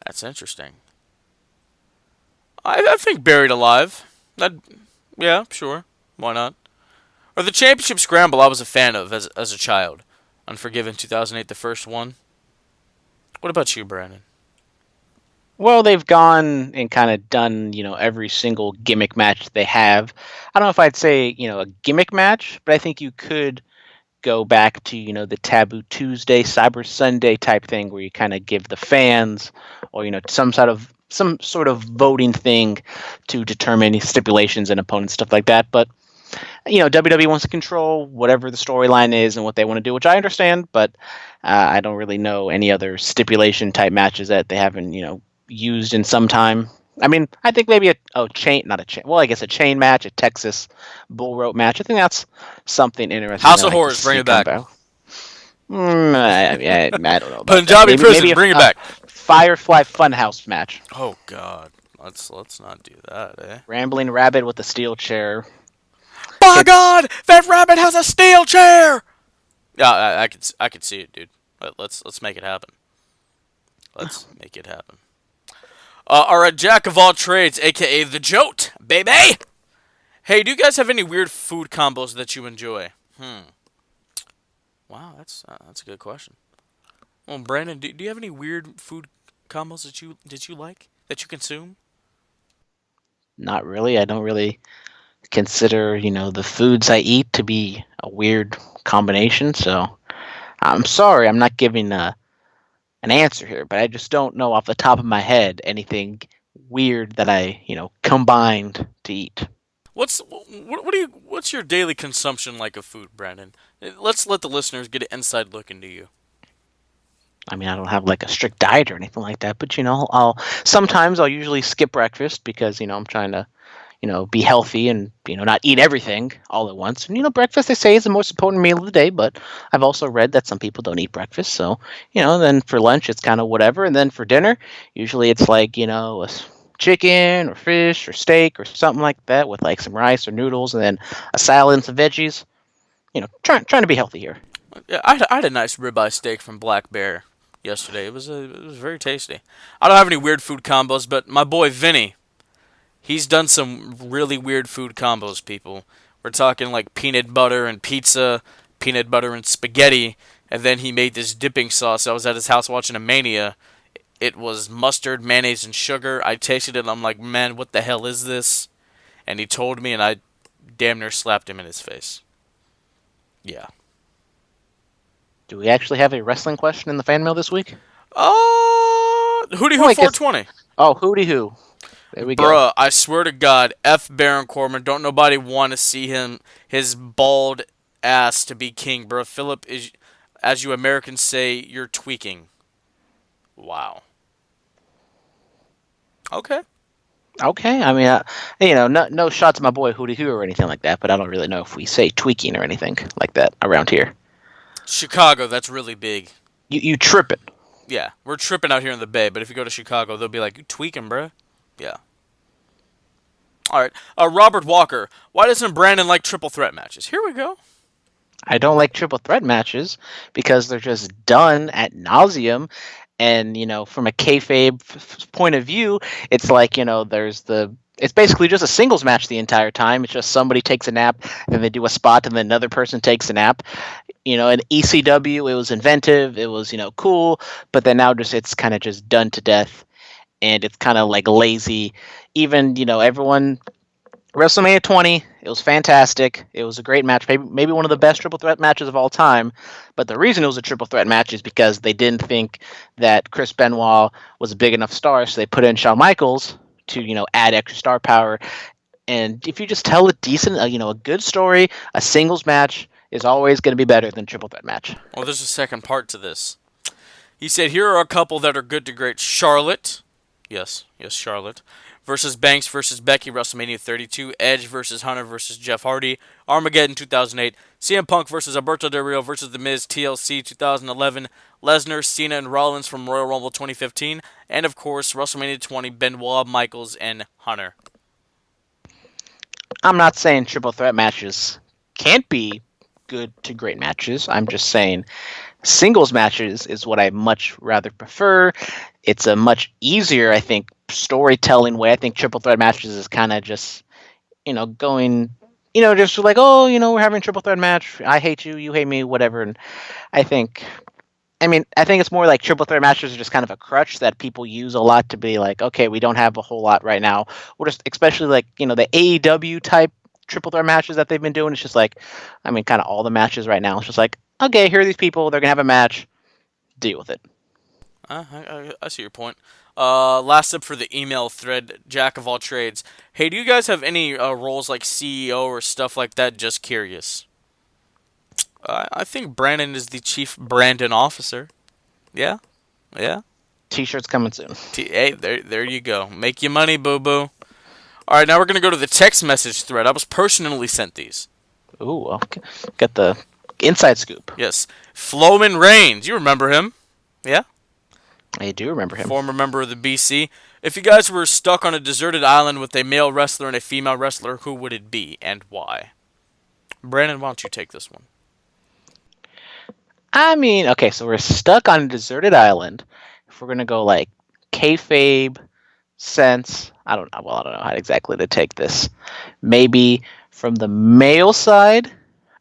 That's interesting. I think Buried Alive. Yeah, sure. Why not? Or the Championship Scramble I was a fan of as a child. Unforgiven 2008, the first one. What about you, Brandon? Well, they've gone and kind of done, every single gimmick match they have. I don't know if I'd say, a gimmick match, but I think you could go back to, the Taboo Tuesday, Cyber Sunday type thing where you kind of give the fans or, some sort of voting thing to determine stipulations and opponents, stuff like that. But WWE wants to control whatever the storyline is and what they want to do, which I understand, but I don't really know any other stipulation type matches that they haven't, used in some time. I mean, I think maybe I guess a chain match, a Texas bull rope match. I think that's something interesting. House of Horrors, bring it back. I don't know about Punjabi that. Prison, bring it back. Firefly Funhouse match. Oh God, let's not do that, eh? Rambling Rabbit with a steel chair. By God, that rabbit has a steel chair. Yeah, I could see it, dude. Let's make it happen. Let's make it happen. All right, Jack of all trades, aka the Jote, baby. Hey, do you guys have any weird food combos that you enjoy? Wow, that's a good question. Well, Brandon, do you have any weird food combos that you like that you consume? Not really. I don't really consider, the foods I eat to be a weird combination. So I'm sorry, I'm not giving an answer here, but I just don't know off the top of my head anything weird that I, combined to eat. What's your daily consumption like of food, Brandon? Let's let the listeners get an inside look into you. I mean, I don't have like a strict diet or anything like that, but I'll usually skip breakfast because I'm trying to be healthy and not eat everything all at once. And breakfast they say is the most important meal of the day, but I've also read that some people don't eat breakfast. So then for lunch it's kind of whatever, and then for dinner usually it's like chicken or fish or steak or something like that with like some rice or noodles, and then a salad and some veggies. Trying to be healthy here. Yeah, I had a nice ribeye steak from Black Bear yesterday. It was very tasty. I don't have any weird food combos, but my boy Vinny, he's done some really weird food combos, people. We're talking like peanut butter and pizza, peanut butter and spaghetti, and then he made this dipping sauce. I was at his house watching a Mania. It was mustard, mayonnaise, and sugar. I tasted it, and I'm like, man, what the hell is this? And he told me, and I damn near slapped him in his face. Yeah. Do we actually have a wrestling question in the fan mail this week? Hootie Hoo 420. Oh, Hootie Hoo. There we go. Bruh, I swear to God, F Baron Corbin. Don't nobody want to see his bald ass to be king, bruh. Philip, as you Americans say, you're tweaking. Wow. Okay. I mean, no shots at my boy Hootie Hoo or anything like that, but I don't really know if we say tweaking or anything like that around here. Chicago, that's really big. You tripping. Yeah, we're tripping out here in the Bay, but if you go to Chicago, they'll be like, you tweaking, bruh. Yeah. All right. Robert Walker, why doesn't Brandon like triple threat matches? Here we go. I don't like triple threat matches because they're just done ad nauseum. And, from a kayfabe point of view, it's like, it's basically just a singles match the entire time. It's just somebody takes a nap, then they do a spot, and then another person takes a nap. In ECW, it was inventive, it was, cool, but then now it's kind of just done to death, and it's kind of like lazy. Even, everyone, WrestleMania 20, it was fantastic. It was a great match, maybe one of the best triple threat matches of all time. But the reason it was a triple threat match is because they didn't think that Chris Benoit was a big enough star, so they put in Shawn Michaels to, add extra star power. And if you just tell a decent, a good story, a singles match is always going to be better than triple threat match. Well, there's a second part to this. He said, here are a couple that are good to great. Charlotte. Yes, Charlotte. Versus Banks versus Becky, WrestleMania 32. Edge versus Hunter versus Jeff Hardy. Armageddon 2008. CM Punk versus Alberto Del Rio versus The Miz, TLC 2011. Lesnar, Cena, and Rollins from Royal Rumble 2015. And, of course, WrestleMania 20, Benoit, Michaels, and Hunter. I'm not saying triple threat matches can't be good to great matches. I'm just saying singles matches is what I much rather prefer. It's a much easier, I think, storytelling way. I think triple threat matches is kind of just, going just like, oh, we're having a triple threat match. I hate you, you hate me, whatever. And I think, I think it's more like triple threat matches are just kind of a crutch that people use a lot to be like, okay, we don't have a whole lot right now. Or just especially like, the AEW type triple threat matches that they've been doing. It's just like, kind of all the matches right now. It's just like, okay, here are these people. They're going to have a match. Deal with it. I see your point. Last up for the email thread, Jack of all trades. Hey, do you guys have any roles like CEO or stuff like that? Just curious. I think Brandon is the chief Brandon officer. Yeah, yeah. T-shirts coming soon. Hey, there you go. Make your money, boo boo. All right, now we're gonna go to the text message thread. I was personally sent these. Ooh, okay. Got the inside scoop. Yes, Floman Reigns. You remember him? Yeah. I do remember him. Former member of the BC. If you guys were stuck on a deserted island with a male wrestler and a female wrestler, who would it be and why? Brandon, why don't you take this one? Okay, so we're stuck on a deserted island. If we're gonna go like kayfabe sense, I don't know. Well, I don't know how exactly to take this. Maybe from the male side,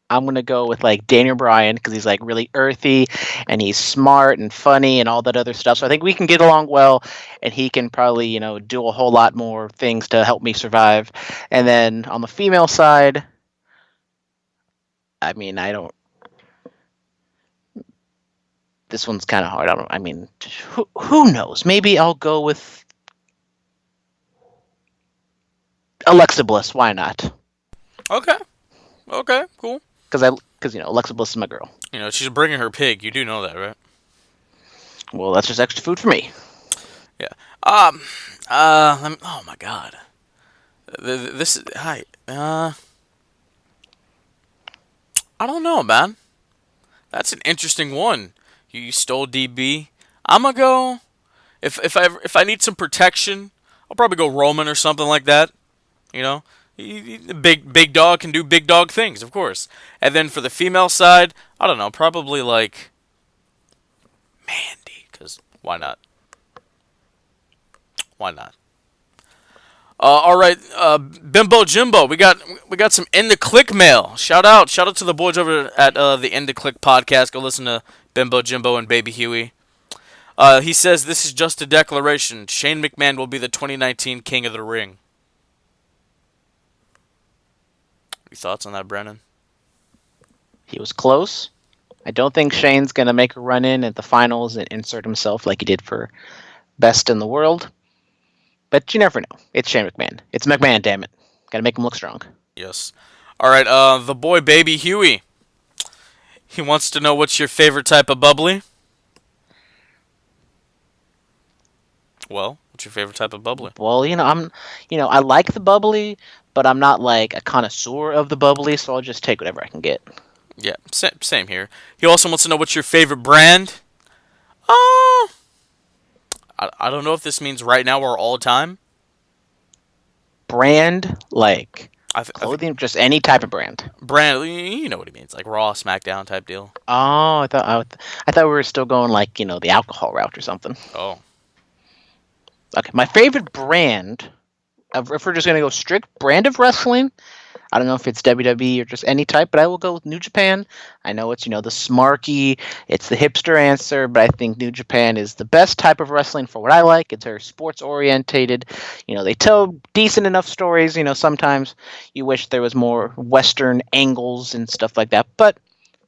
I'm gonna go with like Daniel Bryan because he's like really earthy and he's smart and funny and all that other stuff. So I think we can get along well, and he can probably do a whole lot more things to help me survive. And then on the female side, I don't. This one's kind of hard. Who knows? Maybe I'll go with Alexa Bliss. Why not? Okay. Okay. Cool. Because Alexa Bliss is my girl. She's bringing her pig. You do know that, right? Well, that's just extra food for me. Yeah. Oh my God. This is hi. I don't know, man. That's an interesting one. You stole DB. I'm gonna go. If I need some protection, I'll probably go Roman or something like that. You know, big dog can do big dog things, of course. And then for the female side, I don't know, probably like Mandy, because why not? Why not? All right, Bimbo Jimbo, we got some End the Click mail. Shout out to the boys over at the End the Click podcast. Go listen to Bimbo Jimbo and Baby Huey. He says this is just a declaration. Shane McMahon will be the 2019 King of the Ring. Any thoughts on that, Brennan? He was close. I don't think Shane's gonna make a run in at the finals and insert himself like he did for Best in the World. But you never know. It's Shane McMahon. It's McMahon, damn it. Gotta make him look strong. Yes. All right, the boy Baby Huey. He wants to know what's your favorite type of bubbly. Well, what's your favorite type of bubbly? Well, I like the bubbly, but I'm not like a connoisseur of the bubbly, so I'll just take whatever I can get. Yeah, same here. He also wants to know what's your favorite brand. I don't know if this means right now or all time. Brand, like clothing, just any type of brand. Brand, you know what he means, like Raw, SmackDown type deal. Oh, I thought we were still going like the alcohol route or something. Oh. Okay, my favorite brand, if we're just gonna go strict brand of wrestling, I don't know if it's WWE or just any type, but I will go with New Japan. I know it's the smarky, it's the hipster answer, but I think New Japan is the best type of wrestling for what I like. It's very sports orientated. They tell decent enough stories. Sometimes you wish there was more Western angles and stuff like that, but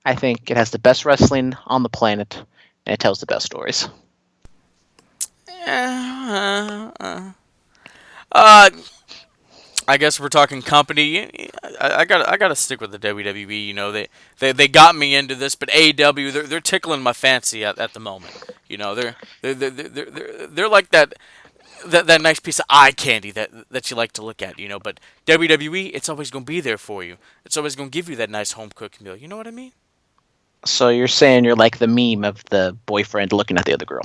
I think it has the best wrestling on the planet, and it tells the best stories. I guess we're talking company. I gotta stick with the WWE. They got me into this, but AEW they're tickling my fancy at the moment. They're like that nice piece of eye candy that you like to look at. But WWE, it's always gonna be there for you. It's always gonna give you that nice home cooked meal. You know what I mean? So you're saying you're like the meme of the boyfriend looking at the other girl.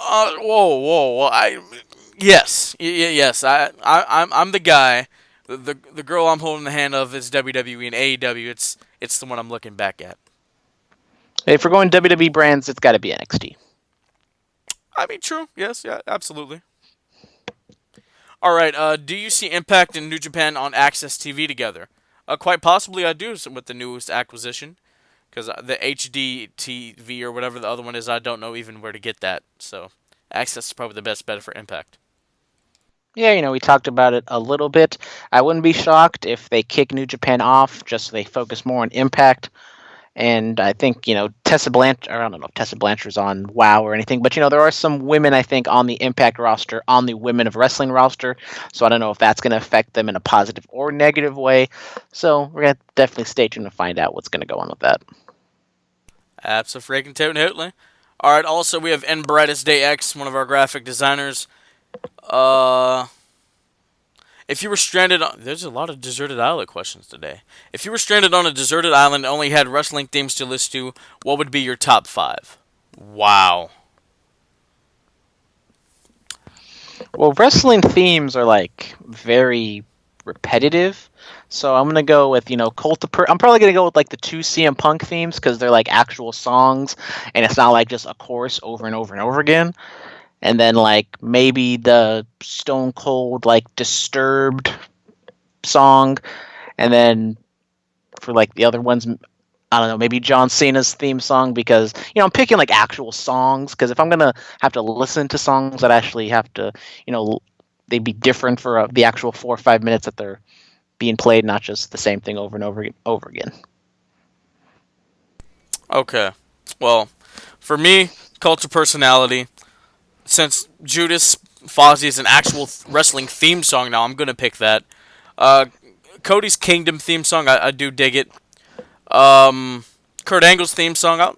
Whoa. Yes. I'm the guy. The girl I'm holding the hand of is WWE and AEW. It's the one I'm looking back at. If we're going WWE brands, it's got to be NXT. I mean, true. Yes. Yeah. Absolutely. All right. Do you see Impact and New Japan on Access TV together? Quite possibly, I do with the newest acquisition. Because the HD TV or whatever the other one is, I don't know even where to get that. So, Access is probably the best bet for Impact. Yeah, we talked about it a little bit. I wouldn't be shocked if they kick New Japan off, just so they focus more on Impact. And I think, Tessa Blanchard, I don't know if Tessa Blanchard's on WoW or anything, but, there are some women, I think, on the Impact roster, on the Women of Wrestling roster. So I don't know if that's going to affect them in a positive or negative way. So we're going to definitely stay tuned to find out what's going to go on with that. Abso-freaking-toting-totally. Alright, also we have N Brightest Day X, one of our graphic designers. Uh, if you were stranded on... There's a lot of deserted island questions today. If you were stranded on a deserted island and only had wrestling themes to list to, what would be your top 5? Wow. Well, wrestling themes are very repetitive, so I'm gonna go with I'm probably gonna go with the two CM Punk themes because they're actual songs, and it's not just a chorus over and over and over again. And then maybe the Stone Cold Disturbed song, and then for the other ones, I don't know, maybe John Cena's theme song because I'm picking actual songs because if I'm gonna have to listen to songs that actually have to they'd be different for the actual 4 or 5 minutes that they're being played, not just the same thing over and over again. Okay. Well, for me, Cult of Personality. Since Judas Fozzy is an actual wrestling theme song now, I'm going to pick that. Cody's Kingdom theme song, I do dig it. Kurt Angle's theme song,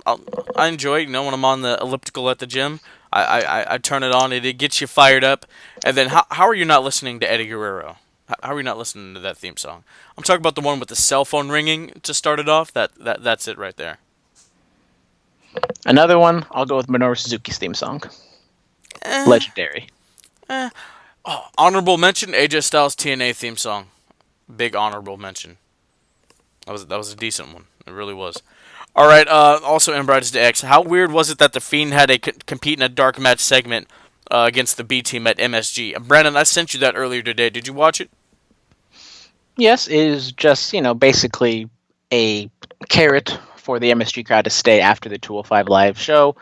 I enjoy it. When I'm on the elliptical at the gym, I turn it on. It gets you fired up. And then how are you not listening to Eddie Guerrero? How are you not listening to that theme song? I'm talking about the one with the cell phone ringing to start it off. That's it right there. Another one, I'll go with Minoru Suzuki's theme song. Legendary. Honorable mention, AJ Styles TNA theme song. Big honorable mention. That was a decent one. It really was. All right. Also, in Brightest Day X, how weird was it that the Fiend had to compete in a dark match segment against the B team at MSG? Brandon, I sent you that earlier today. Did you watch it? Yes, it is just basically a carrot for the MSG crowd to stay after the 205 Live show.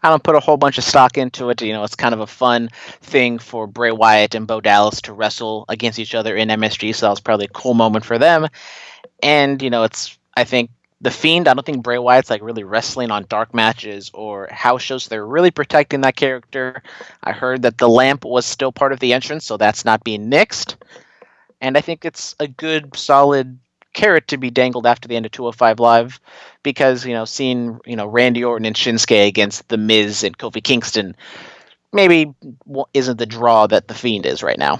I don't put a whole bunch of stock into it. It's kind of a fun thing for Bray Wyatt and Bo Dallas to wrestle against each other in MSG, so that was probably a cool moment for them. And, I think The Fiend, I don't think Bray Wyatt's really wrestling on dark matches or house shows. They're really protecting that character. I heard that the lamp was still part of the entrance, so that's not being nixed. And I think it's a good, solid carrot to be dangled after the end of 205 Live because, seeing, Randy Orton and Shinsuke against The Miz and Kofi Kingston maybe isn't the draw that The Fiend is right now.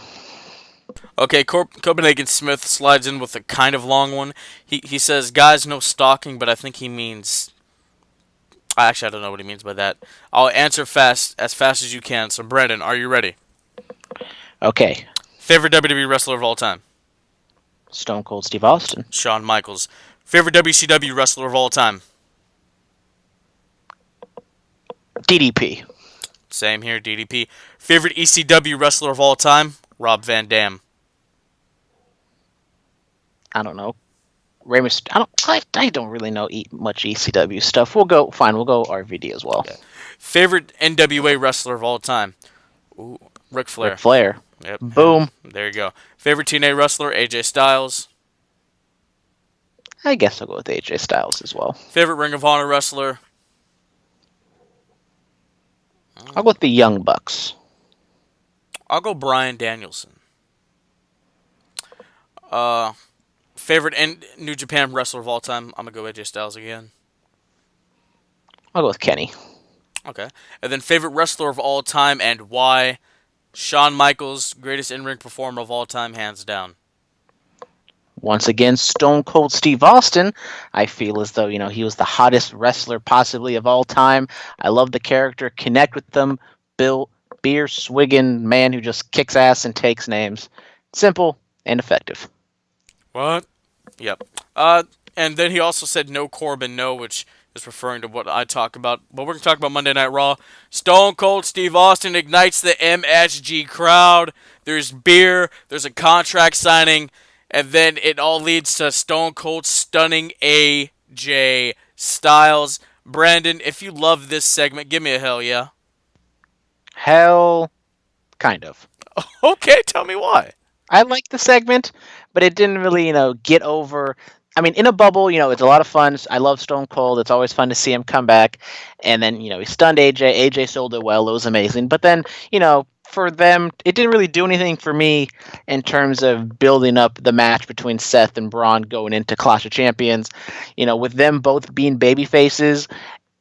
Okay, Copenhagen Smith slides in with a kind of long one. He says, guys, no stalking, but I think he means... Actually, I don't know what he means by that. I'll answer as fast as you can. So, Brandon, are you ready? Okay. Favorite WWE wrestler of all time? Stone Cold Steve Austin. Shawn Michaels. Favorite WCW wrestler of all time? DDP. Same here, DDP. Favorite ECW wrestler of all time? Rob Van Dam. I don't know. I don't really know much ECW stuff. We'll go RVD as well. Okay. Favorite NWA wrestler of all time? Ooh, Ric Flair. Ric Flair. Yep. Boom. There you go. Favorite TNA wrestler? AJ Styles. I guess I'll go with AJ Styles as well. Favorite Ring of Honor wrestler? I'll go with the Young Bucks. I'll go Bryan Danielson. Favorite New Japan wrestler of all time? I'm going to go AJ Styles again. I'll go with Kenny. Okay. And then favorite wrestler of all time and why? Shawn Michaels, greatest in-ring performer of all time, hands down. Once again, Stone Cold Steve Austin. I feel as though, he was the hottest wrestler possibly of all time. I love the character, connect with them, beer swigging man who just kicks ass and takes names. Simple and effective. What? Yep. And then he also said no Corbin, no, which is referring to what I talk about. But we're going to talk about Monday Night Raw. Stone Cold Steve Austin ignites the MSG crowd. There's beer, there's a contract signing, and then it all leads to Stone Cold stunning AJ Styles. Brandon, if you love this segment, give me a hell yeah. Hell, kind of. Okay, tell me why. I like the segment, but it didn't really, get over. I mean, in a bubble, it's a lot of fun. I love Stone Cold. It's always fun to see him come back. And then, he stunned AJ. AJ sold it well. It was amazing. But then, for them, it didn't really do anything for me in terms of building up the match between Seth and Braun going into Clash of Champions. With them both being baby faces,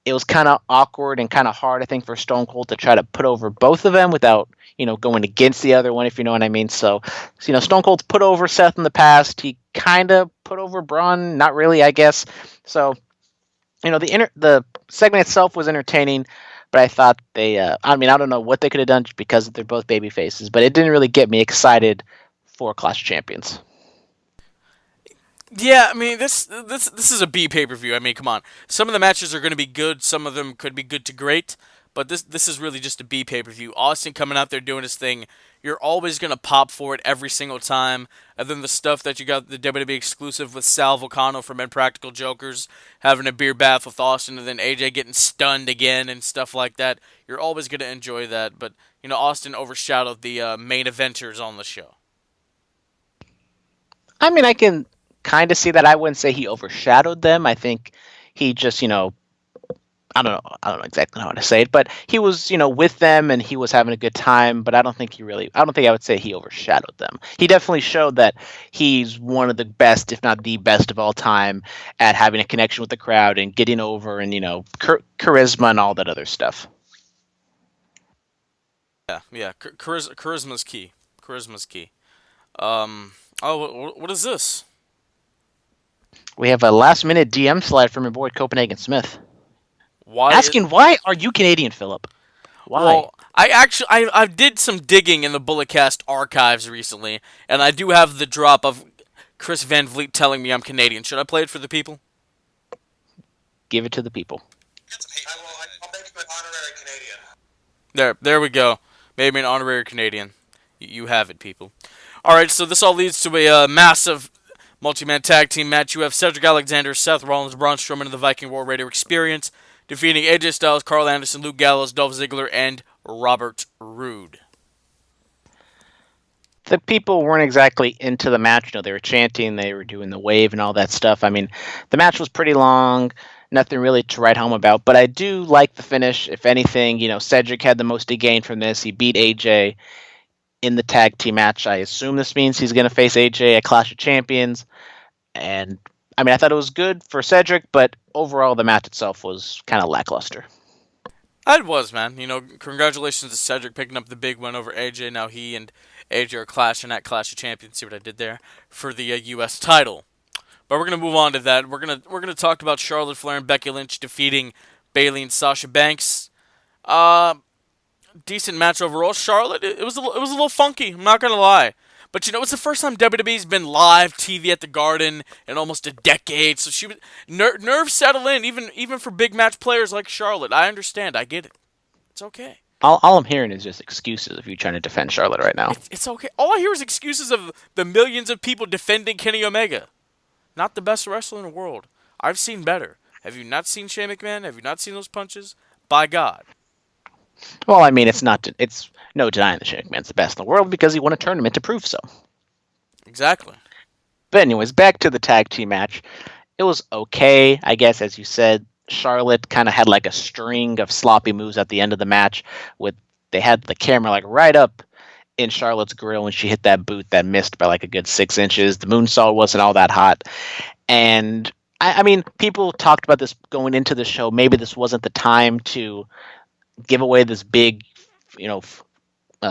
it was kind of awkward and kind of hard, I think, for Stone Cold to try to put over both of them without, going against the other one, if you know what I mean. So Stone Cold's put over Seth in the past. He kind of put over Braun, not really, I guess. So, the segment itself was entertaining, but I thought I don't know what they could have done because they're both baby faces, but it didn't really get me excited for Clash of Champions. Yeah, I mean this is a B pay-per-view. I mean, come on. Some of the matches are going to be good. Some of them could be good to great. But this is really just a B pay-per-view. Austin coming out there doing his thing. You're always going to pop for it every single time. And then the stuff that you got, the WWE exclusive with Sal Vulcano from Impractical Jokers, having a beer bath with Austin, and then AJ getting stunned again and stuff like that. You're always going to enjoy that. But, Austin overshadowed the main eventers on the show. I mean, I can kind of see that. I wouldn't say he overshadowed them. I think he just, I don't know exactly how to say it, but he was, with them and he was having a good time, but I don't think I would say he overshadowed them. He definitely showed that he's one of the best, if not the best of all time at having a connection with the crowd and getting over and, charisma and all that other stuff. Yeah. Charisma's key. Charisma's key. What is this? We have a last minute DM slide from your boy Copenhagen Smith. Why? Asking, why are you Canadian, Philip? Why? Well, I did some digging in the Bulletcast archives recently, and I do have the drop of Chris Van Vliet telling me I'm Canadian. Should I play it for the people? Give it to the people. I'll make you an honorary Canadian. There we go. Made me an honorary Canadian. You have it, people. All right, so this all leads to a massive multi-man tag team match. You have Cedric Alexander, Seth Rollins, Braun Strowman, and the Viking War Raider Experience defeating AJ Styles, Carl Anderson, Luke Gallows, Dolph Ziggler, and Robert Roode. The people weren't exactly into the match. They were chanting, they were doing the wave and all that stuff. I mean, the match was pretty long, nothing really to write home about, but I do like the finish. If anything, Cedric had the most to gain from this. He beat AJ in the tag team match. I assume this means he's going to face AJ at Clash of Champions. And I mean, I thought it was good for Cedric, but overall the match itself was kind of lackluster. It was, man. Congratulations to Cedric picking up the big win over AJ. Now he and AJ are clashing at Clash of Champions. See what I did there? For the U.S. title. But we're gonna move on to that. We're gonna talk about Charlotte Flair and Becky Lynch defeating Bayley and Sasha Banks. Decent match overall. Charlotte, it was a little funky. I'm not gonna lie. But it's the first time WWE's been live TV at the Garden in almost a decade. So she was nerves settle in, even for big match players like Charlotte. I understand. I get it. It's okay. All I'm hearing is just excuses of you trying to defend Charlotte right now. It's okay. All I hear is excuses of the millions of people defending Kenny Omega. Not the best wrestler in the world. I've seen better. Have you not seen Shane McMahon? Have you not seen those punches? By God. Well, I mean, it's no denying that Shane McMahon's the best in the world because he won a tournament to prove so. Exactly. But anyways, back to the tag team match. It was okay, I guess, as you said. Charlotte kind of had like a string of sloppy moves at the end of the match. They had the camera like right up in Charlotte's grill when she hit that boot that missed by like a good 6 inches. The moonsault wasn't all that hot. And, I mean, people talked about this going into the show. Maybe this wasn't the time to give away this big,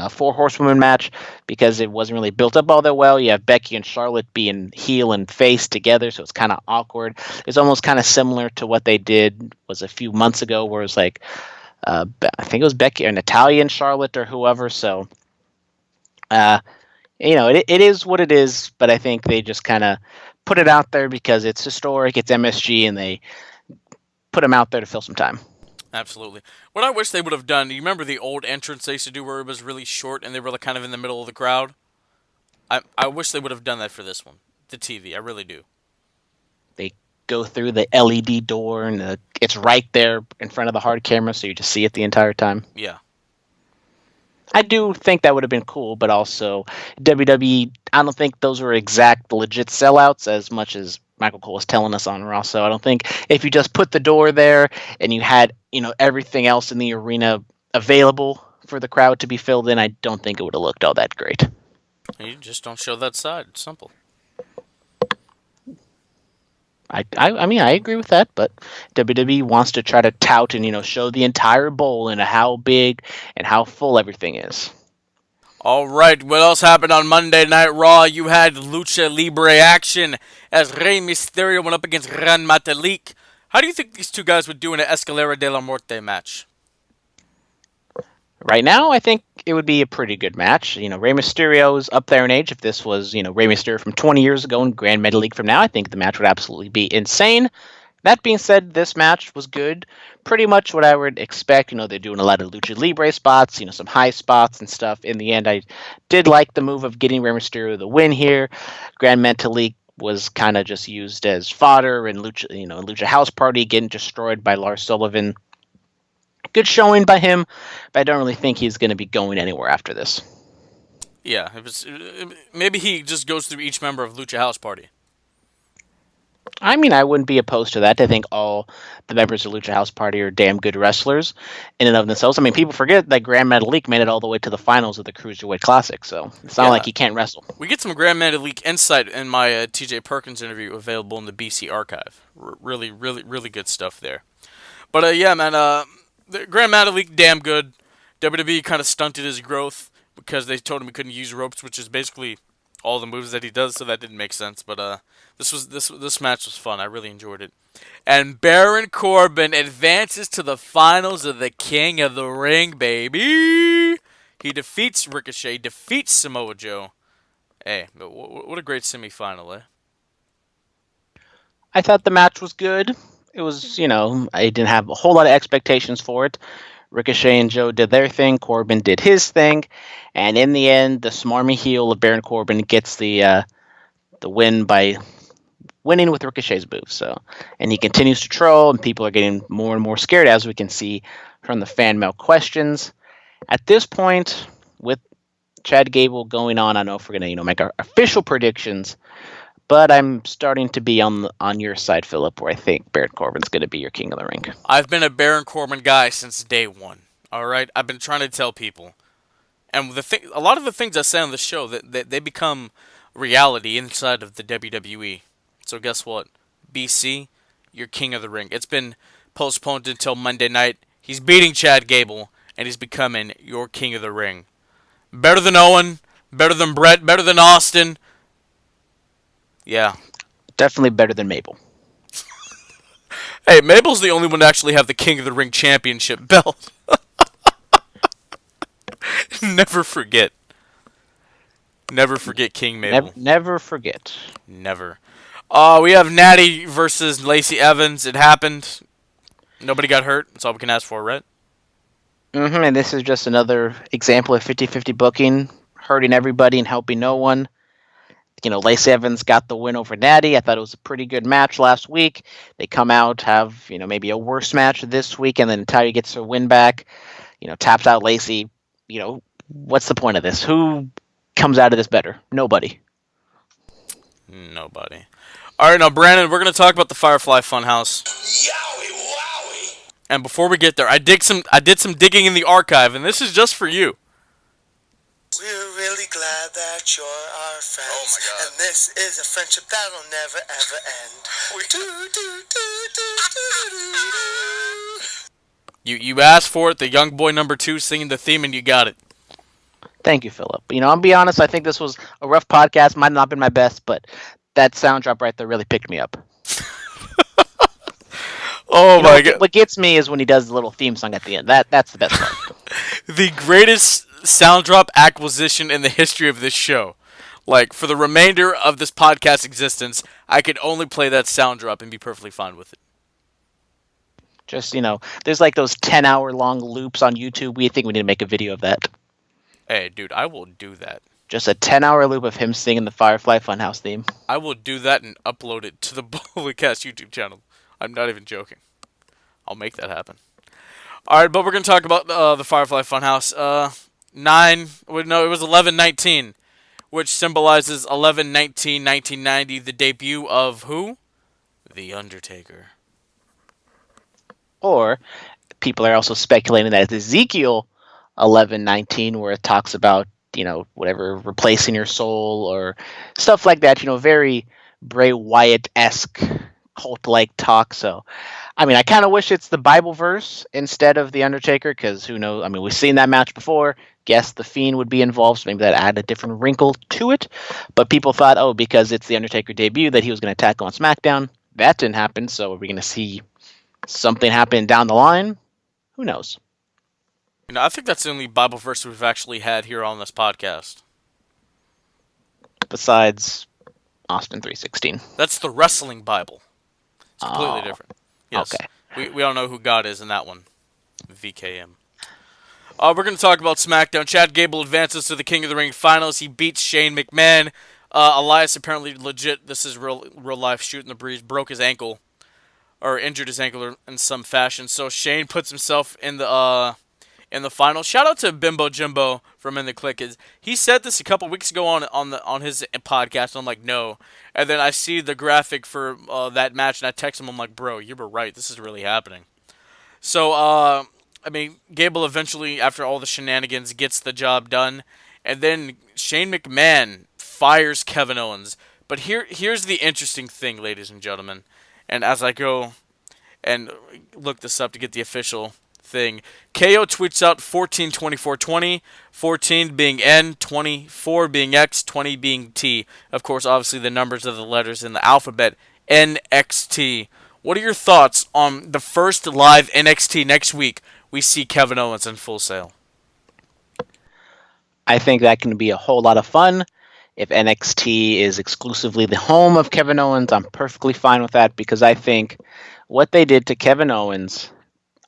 4 horsewomen match because it wasn't really built up all that well. You have Becky and Charlotte being heel and face together, so it's kind of awkward. It's almost kind of similar to what they did was a few months ago, where it was like I think it was Becky or Natalya and Charlotte or whoever. So, it is what it is. But I think they just kind of put it out there because it's historic, it's MSG, and they put him out there to fill some time. Absolutely. What I wish they would have done, you remember the old entrance they used to do where it was really short and they were like kind of in the middle of the crowd? I wish they would have done that for this one. The TV, I really do. They go through the LED door, and it's right there in front of the hard camera, so you just see it the entire time. Yeah. I do think that would have been cool, but also WWE, I don't think those were exact legit sellouts as much as Michael Cole was telling us on Raw. So I don't think if you just put the door there and you had, everything else in the arena available for the crowd to be filled in, I don't think it would have looked all that great. You just don't show that side. It's simple. I mean, I agree with that, but WWE wants to try to tout and, show the entire bowl and how big and how full everything is. All right, what else happened on Monday Night Raw? You had Lucha Libre action as Rey Mysterio went up against Gran Metalik. How do you think these two guys would do in an Escalera de la Muerte match? Right now, I think it would be a pretty good match. Rey Mysterio's up there in age. If this was, Rey Mysterio from 20 years ago and Gran Metalik from now, I think the match would absolutely be insane. That being said, this match was good. Pretty much what I would expect. They're doing a lot of Lucha Libre spots, some high spots and stuff. In the end, I did like the move of getting Rey Mysterio the win here. Gran Metalik was kind of just used as fodder, and Lucha House Party getting destroyed by Lars Sullivan. Good showing by him, but I don't really think he's going to be going anywhere after this. Yeah, maybe he just goes through each member of Lucha House Party. I mean, I wouldn't be opposed to that. I think all the members of Lucha House Party are damn good wrestlers in and of themselves. I mean, people forget that Gran Metalik made it all the way to the finals of the Cruiserweight Classic, so it's not like he can't wrestle. We get some Gran Metalik insight in my TJ Perkins interview available in the BC archive. Really, really, really good stuff there. But yeah, man, Gran Metalik, damn good. WWE kind of stunted his growth because they told him he couldn't use ropes, which is basically all the moves that he does, so that didn't make sense. But this match was fun. I really enjoyed it. And Baron Corbin advances to the finals of the King of the Ring, baby. He defeats Ricochet, defeats Samoa Joe. Hey, what a great semifinal, eh? I thought the match was good. It was, I didn't have a whole lot of expectations for it. Ricochet and Joe did their thing. Corbin did his thing. And in the end, the smarmy heel of Baron Corbin gets the win by winning with Ricochet's move. And he continues to troll, and people are getting more and more scared, as we can see from the fan mail questions. At this point, with Chad Gable going on, I don't know if we're going to, make our official predictions. But I'm starting to be on your side, Philip, where I think Baron Corbin's going to be your King of the Ring. I've been a Baron Corbin guy since day one. All right, I've been trying to tell people, and a lot of the things I say on the show that they become reality inside of the WWE. So guess what, BC, you're King of the Ring. It's been postponed until Monday night. He's beating Chad Gable, and he's becoming your King of the Ring. Better than Owen, better than Brett, better than Austin. Yeah. Definitely better than Mabel. Hey, Mabel's the only one to actually have the King of the Ring championship belt. Never forget. Never forget King Mabel. Never forget. Never. We have Natty versus Lacey Evans. It happened. Nobody got hurt. That's all we can ask for, right? And this is just another example of 50-50 booking, hurting everybody and helping no one. Lacey Evans got the win over Natty. I thought it was a pretty good match last week. They come out, have, maybe a worse match this week, and then Natalya gets her win back, taps out Lacey. What's the point of this? Who comes out of this better? Nobody. Nobody. All right, now, Brandon, we're going to talk about the Firefly Funhouse. Yowie wowie! And before we get there, I did some digging in the archive, and this is just for you. We're really glad that you're our friends. Oh my God. And this is a friendship that'll never ever end. You asked for it, the young boy number 2 singing the theme, and you got it. Thank you, Philip. I'll be honest, I think this was a rough podcast. Might not have been my best, but that sound drop right there really picked me up. Oh my God. What gets me is when he does the little theme song at the end. That's the best part. The greatest sound drop acquisition in the history of this show. Like, for the remainder of this podcast existence, I could only play that sound drop and be perfectly fine with it. Just, there's like those 10-hour-long loops on YouTube. We think we need to make a video of that. Hey, dude, I will do that. Just a 10-hour loop of him singing the Firefly Funhouse theme. I will do that and upload it to the Bullycast YouTube channel. I'm not even joking. I'll make that happen. All right, but we're going to talk about the Firefly Funhouse. It was 11/19, which symbolizes 11/19/1990, the debut of who? The Undertaker. Or people are also speculating that it's Ezekiel 11:19, where it talks about, whatever, replacing your soul or stuff like that. Very Bray Wyatt-esque cult-like talk. So, I kind of wish it's the Bible verse instead of the Undertaker, because who knows? We've seen that match before. Guess the Fiend would be involved, so maybe that add a different wrinkle to it. But people thought, because it's the Undertaker debut, that he was going to attack on SmackDown. That didn't happen. So are we going to see something happen down the line? Who knows? I think that's the only Bible verse we've actually had here on this podcast. Besides Austin 3:16. That's the wrestling Bible. It's completely different. Yes. Okay. We don't know who God is in that one. VKM. We're going to talk about SmackDown. Chad Gable advances to the King of the Ring finals. He beats Shane McMahon. Elias apparently legit. This is real life shooting the breeze. Broke his ankle. Or injured his ankle in some fashion. So Shane puts himself in the final. Shout out to Bimbo Jimbo from In the Click. He said this a couple weeks ago on his podcast. And I'm like, no. And then I see the graphic for that match, and I text him. I'm like, bro, you were right. This is really happening. So, Gable eventually, after all the shenanigans, gets the job done. And then Shane McMahon fires Kevin Owens. But here's the interesting thing, ladies and gentlemen. And as I go and look this up to get the official thing, KO tweets out 14-24-20, 14 being N, 24 being X, 20 being T. Of course, obviously the numbers of the letters in the alphabet, NXT. What are your thoughts on the first live NXT next week? We see Kevin Owens in Full Sail. I think that can be a whole lot of fun. If NXT is exclusively the home of Kevin Owens, I'm perfectly fine with that, because I think what they did to Kevin Owens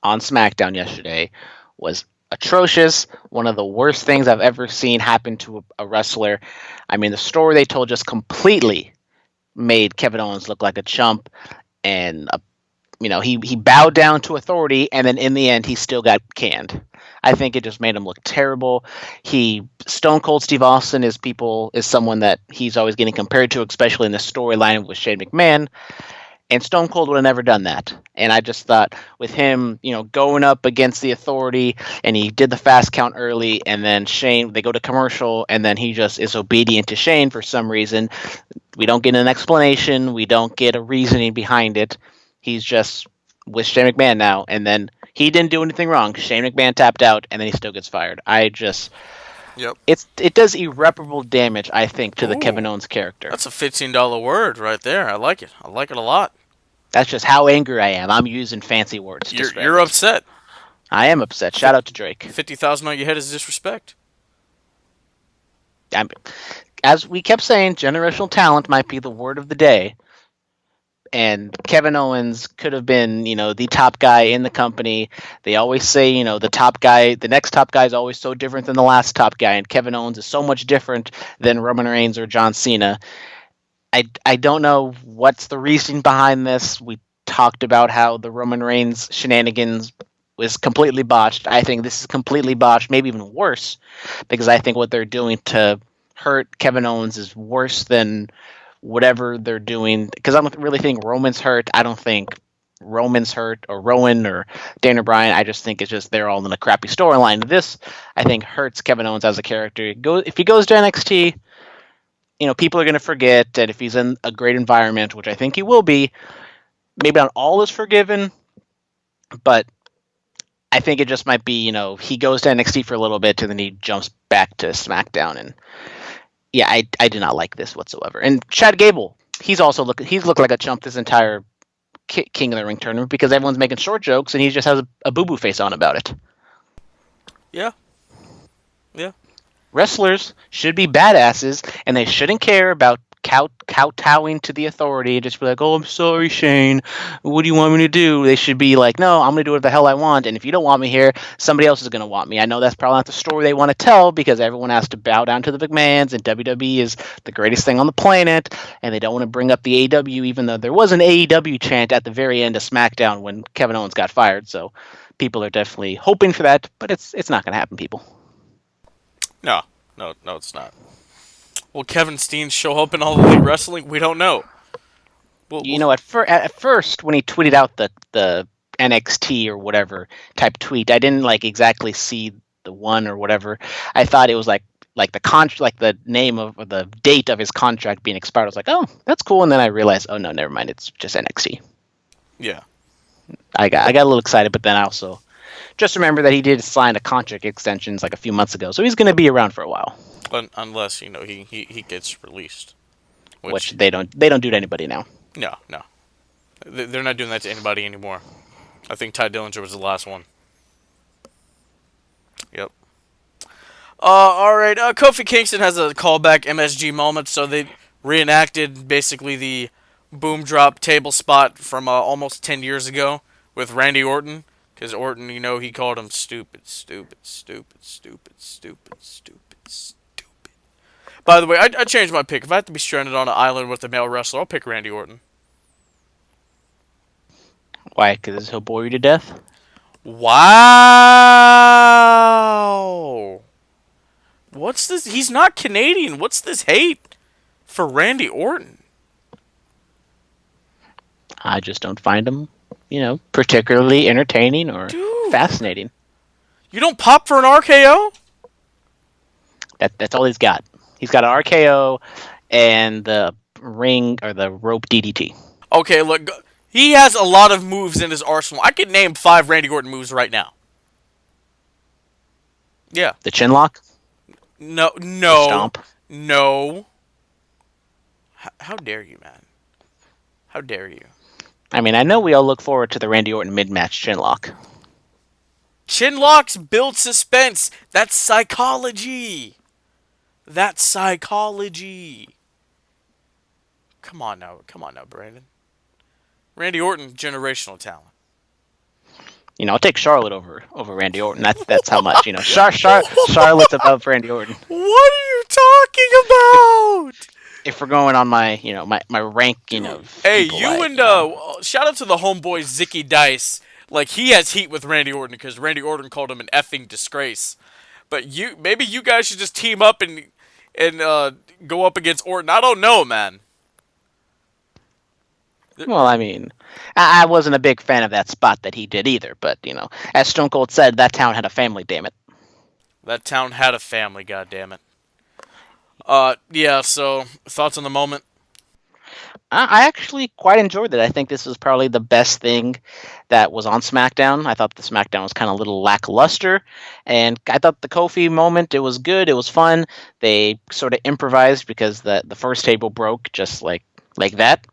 on SmackDown yesterday was atrocious. One of the worst things I've ever seen happen to a wrestler. The story they told just completely made Kevin Owens look like a chump, and he bowed down to authority, and then in the end he still got canned. I think it just made him look terrible. Stone Cold Steve Austin is someone that he's always getting compared to, especially in the storyline with Shane McMahon. And Stone Cold would have never done that. And I just thought with him, going up against the authority, and he did the fast count early, and then Shane, they go to commercial, and then he just is obedient to Shane for some reason. We don't get an explanation. We don't get a reasoning behind it. He's just with Shane McMahon now, and then he didn't do anything wrong. Shane McMahon tapped out, and then he still gets fired. Yep. It does irreparable damage, I think, to the Kevin Owens character. That's a $15 word right there. I like it. I like it a lot. That's just how angry I am. I'm using fancy words. You're upset. I am upset. Shout out to Drake. 50,000 on your head is disrespect. As we kept saying, generational talent might be the word of the day. And Kevin Owens could have been, the top guy in the company. They always say, the next top guy is always so different than the last top guy. And Kevin Owens is so much different than Roman Reigns or John Cena. I don't know what's the reasoning behind this. We talked about how the Roman Reigns shenanigans was completely botched. I think this is completely botched, maybe even worse, because I think what they're doing to hurt Kevin Owens is worse than whatever they're doing, because I don't really think Roman's hurt. I don't think Roman's hurt, or Rowan, or Daniel Bryan. I just think it's just they're all in a crappy storyline. This, I think, hurts Kevin Owens as a character. If he goes to NXT, people are going to forget that if he's in a great environment, which I think he will be, maybe not all is forgiven, but I think it just might be, he goes to NXT for a little bit and then he jumps back to SmackDown, and yeah, I do not like this whatsoever. And Chad Gable, he's looked like a chump this entire King of the Ring tournament, because everyone's making short jokes and he just has a boo-boo face on about it. Yeah. Wrestlers should be badasses, and they shouldn't care about kowtowing to the authority and just be like, "Oh, I'm sorry, Shane. What do you want me to do?" They should be like, "No, I'm going to do what the hell I want. And if you don't want me here, somebody else is going to want me." I know that's probably not the story they want to tell because everyone has to bow down to the McMahons and WWE is the greatest thing on the planet, and they don't want to bring up the AEW, even though there was an AEW chant at the very end of SmackDown when Kevin Owens got fired. So people are definitely hoping for that, but it's not going to happen, people. No, it's not. Will Kevin Steen show up in All Elite Wrestling? We don't know. At first when he tweeted out the NXT or whatever type tweet, I didn't like exactly see the one or whatever. I thought it was like the name of or the date of his contract being expired. I was like, oh, that's cool, and then I realized, oh no, never mind, it's just NXT. Yeah, I got a little excited, but then I also just remember that he did sign a contract extensions like a few months ago, so he's going to be around for a while. Unless he gets released, which they don't do to anybody now. No, they're not doing that to anybody anymore. I think Ty Dillinger was the last one. Yep. All right. Kofi Kingston has a callback MSG moment, so they reenacted basically the boom drop table spot from almost 10 years ago with Randy Orton, because Orton, he called him stupid. By the way, I changed my pick. If I have to be stranded on an island with a male wrestler, I'll pick Randy Orton. Why? Because he'll bore you to death? Wow! What's this? He's not Canadian. What's this hate for Randy Orton? I just don't find him, particularly entertaining or fascinating. You don't pop for an RKO? That's all he's got. He's got an RKO and the ring or the rope DDT. Okay, look, he has a lot of moves in his arsenal. I could name 5 Randy Orton moves right now. Yeah. The chin lock? No. The stomp? No. How dare you, man? How dare you? I mean, I know we all look forward to the Randy Orton mid-match chin lock. Chin locks build suspense. That's psychology. Come on now, Brandon. Randy Orton, generational talent. I'll take Charlotte over Randy Orton. That's how much. Charlotte's above Randy Orton. What are you talking about? If we're going on my ranking of hey, shout out to the homeboy Zicky Dice. Like, he has heat with Randy Orton because Randy Orton called him an effing disgrace. But maybe you guys should just team up and go up against Orton. I don't know, man. Well, I mean, I wasn't a big fan of that spot that he did either. But, as Stone Cold said, that town had a family, damn it. That town had a family, goddammit. Yeah, so, thoughts on the moment? I actually quite enjoyed it. I think this was probably the best thing that was on SmackDown. I thought the SmackDown was kind of a little lackluster, and I thought the Kofi moment, it was good, it was fun. They sort of improvised because the first table broke just like that.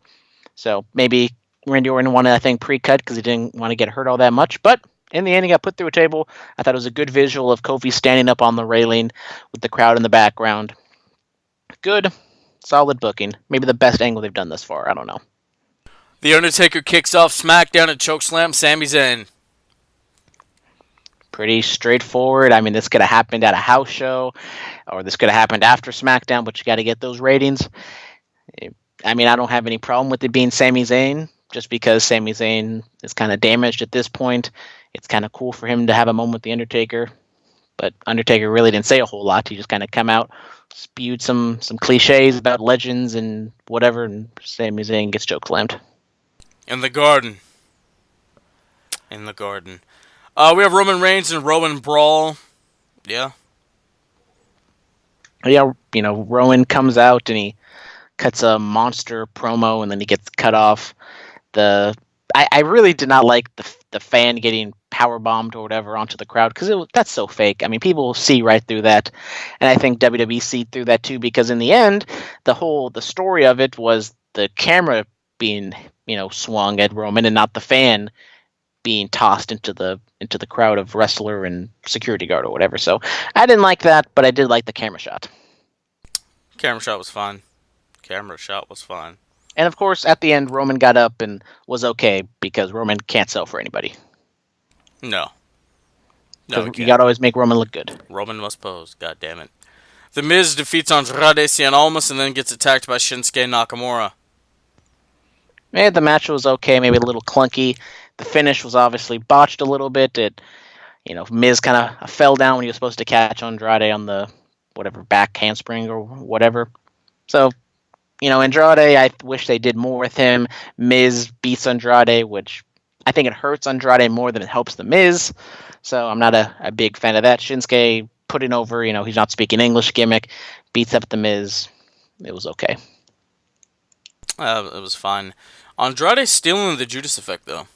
So maybe Randy Orton wanted, I think, pre-cut because he didn't want to get hurt all that much, but in the end, he got put through a table. I thought it was a good visual of Kofi standing up on the railing with the crowd in the background. Good. Solid booking. Maybe the best angle they've done thus far. I don't know. The Undertaker kicks off SmackDown and chokeslam Sami Zayn. Pretty straightforward. I mean, this could have happened at a house show, or this could have happened after SmackDown, but you got to get those ratings. I mean, I don't have any problem with it being Sami Zayn, just because Sami Zayn is kind of damaged at this point. It's kind of cool for him to have a moment with The Undertaker, but Undertaker really didn't say a whole lot. He just kind of come out, spewed some cliches about legends and whatever, and Sami Zayn gets chokeslammed. In the garden. We have Roman Reigns and Rowan Brawl. Yeah. Yeah, Rowan comes out and he cuts a monster promo and then he gets cut off. I really did not like the fan getting power bombed or whatever onto the crowd because that's so fake. I mean, people see right through that, and I think WWE see through that too because in the end, the story of it was the camera being swung at Roman and not the fan being tossed into the crowd of wrestler and security guard or whatever. So I didn't like that, but I did like the camera shot. Camera shot was fine. Camera shot was fine. And of course, at the end, Roman got up and was okay because Roman can't sell for anybody. No. Because No, you got to always make Roman look good. Roman must pose. God damn it. The Miz defeats Andrade Cien Almas and then gets attacked by Shinsuke Nakamura. Maybe the match was okay, maybe a little clunky. The finish was obviously botched a little bit. Miz kind of fell down when he was supposed to catch Andrade on the whatever back handspring or whatever. So, Andrade, I wish they did more with him. Miz beats Andrade, which I think it hurts Andrade more than it helps the Miz. So I'm not a big fan of that. Shinsuke putting over, he's not speaking English gimmick, beats up the Miz. It was okay. It was fine. Andrade's stealing the Judas effect, though.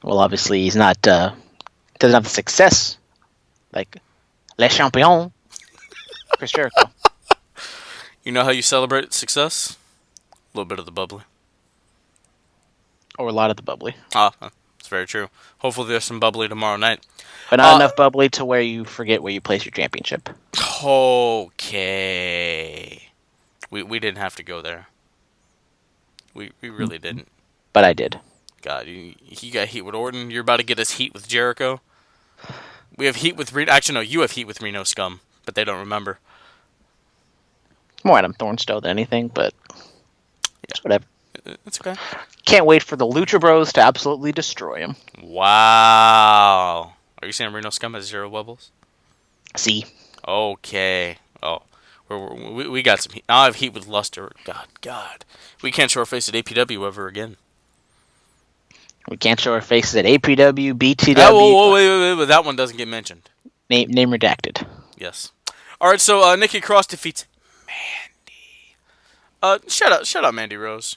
Well, obviously he's not doesn't have the success like Le Champion, Chris Jericho. You know how you celebrate success? A little bit of the bubbly. Or a lot of the bubbly. It's very true. Hopefully there's some bubbly tomorrow night. But not enough bubbly to where you forget where you place your championship. Okay. We didn't have to go there. We really didn't. But I did. God, he got heat with Orton. You're about to get us heat with Jericho. We have heat with Reno. Actually, no, you have heat with Reno Scum, but they don't remember. More Adam Thornstowe than anything, but it's whatever. It's okay. Can't wait for the Lucha Bros to absolutely destroy him. Wow. Are you saying Reno Scum has 0 webbles? See. Okay. Oh. We got some heat. Now I have heat with Luster. God. We can't show our face at APW ever again. We can't show our faces at APW, BTW. Oh, wait. That one doesn't get mentioned. Name redacted. Yes. All right, so Nikki Cross defeats Mandy. Shout out Mandy Rose,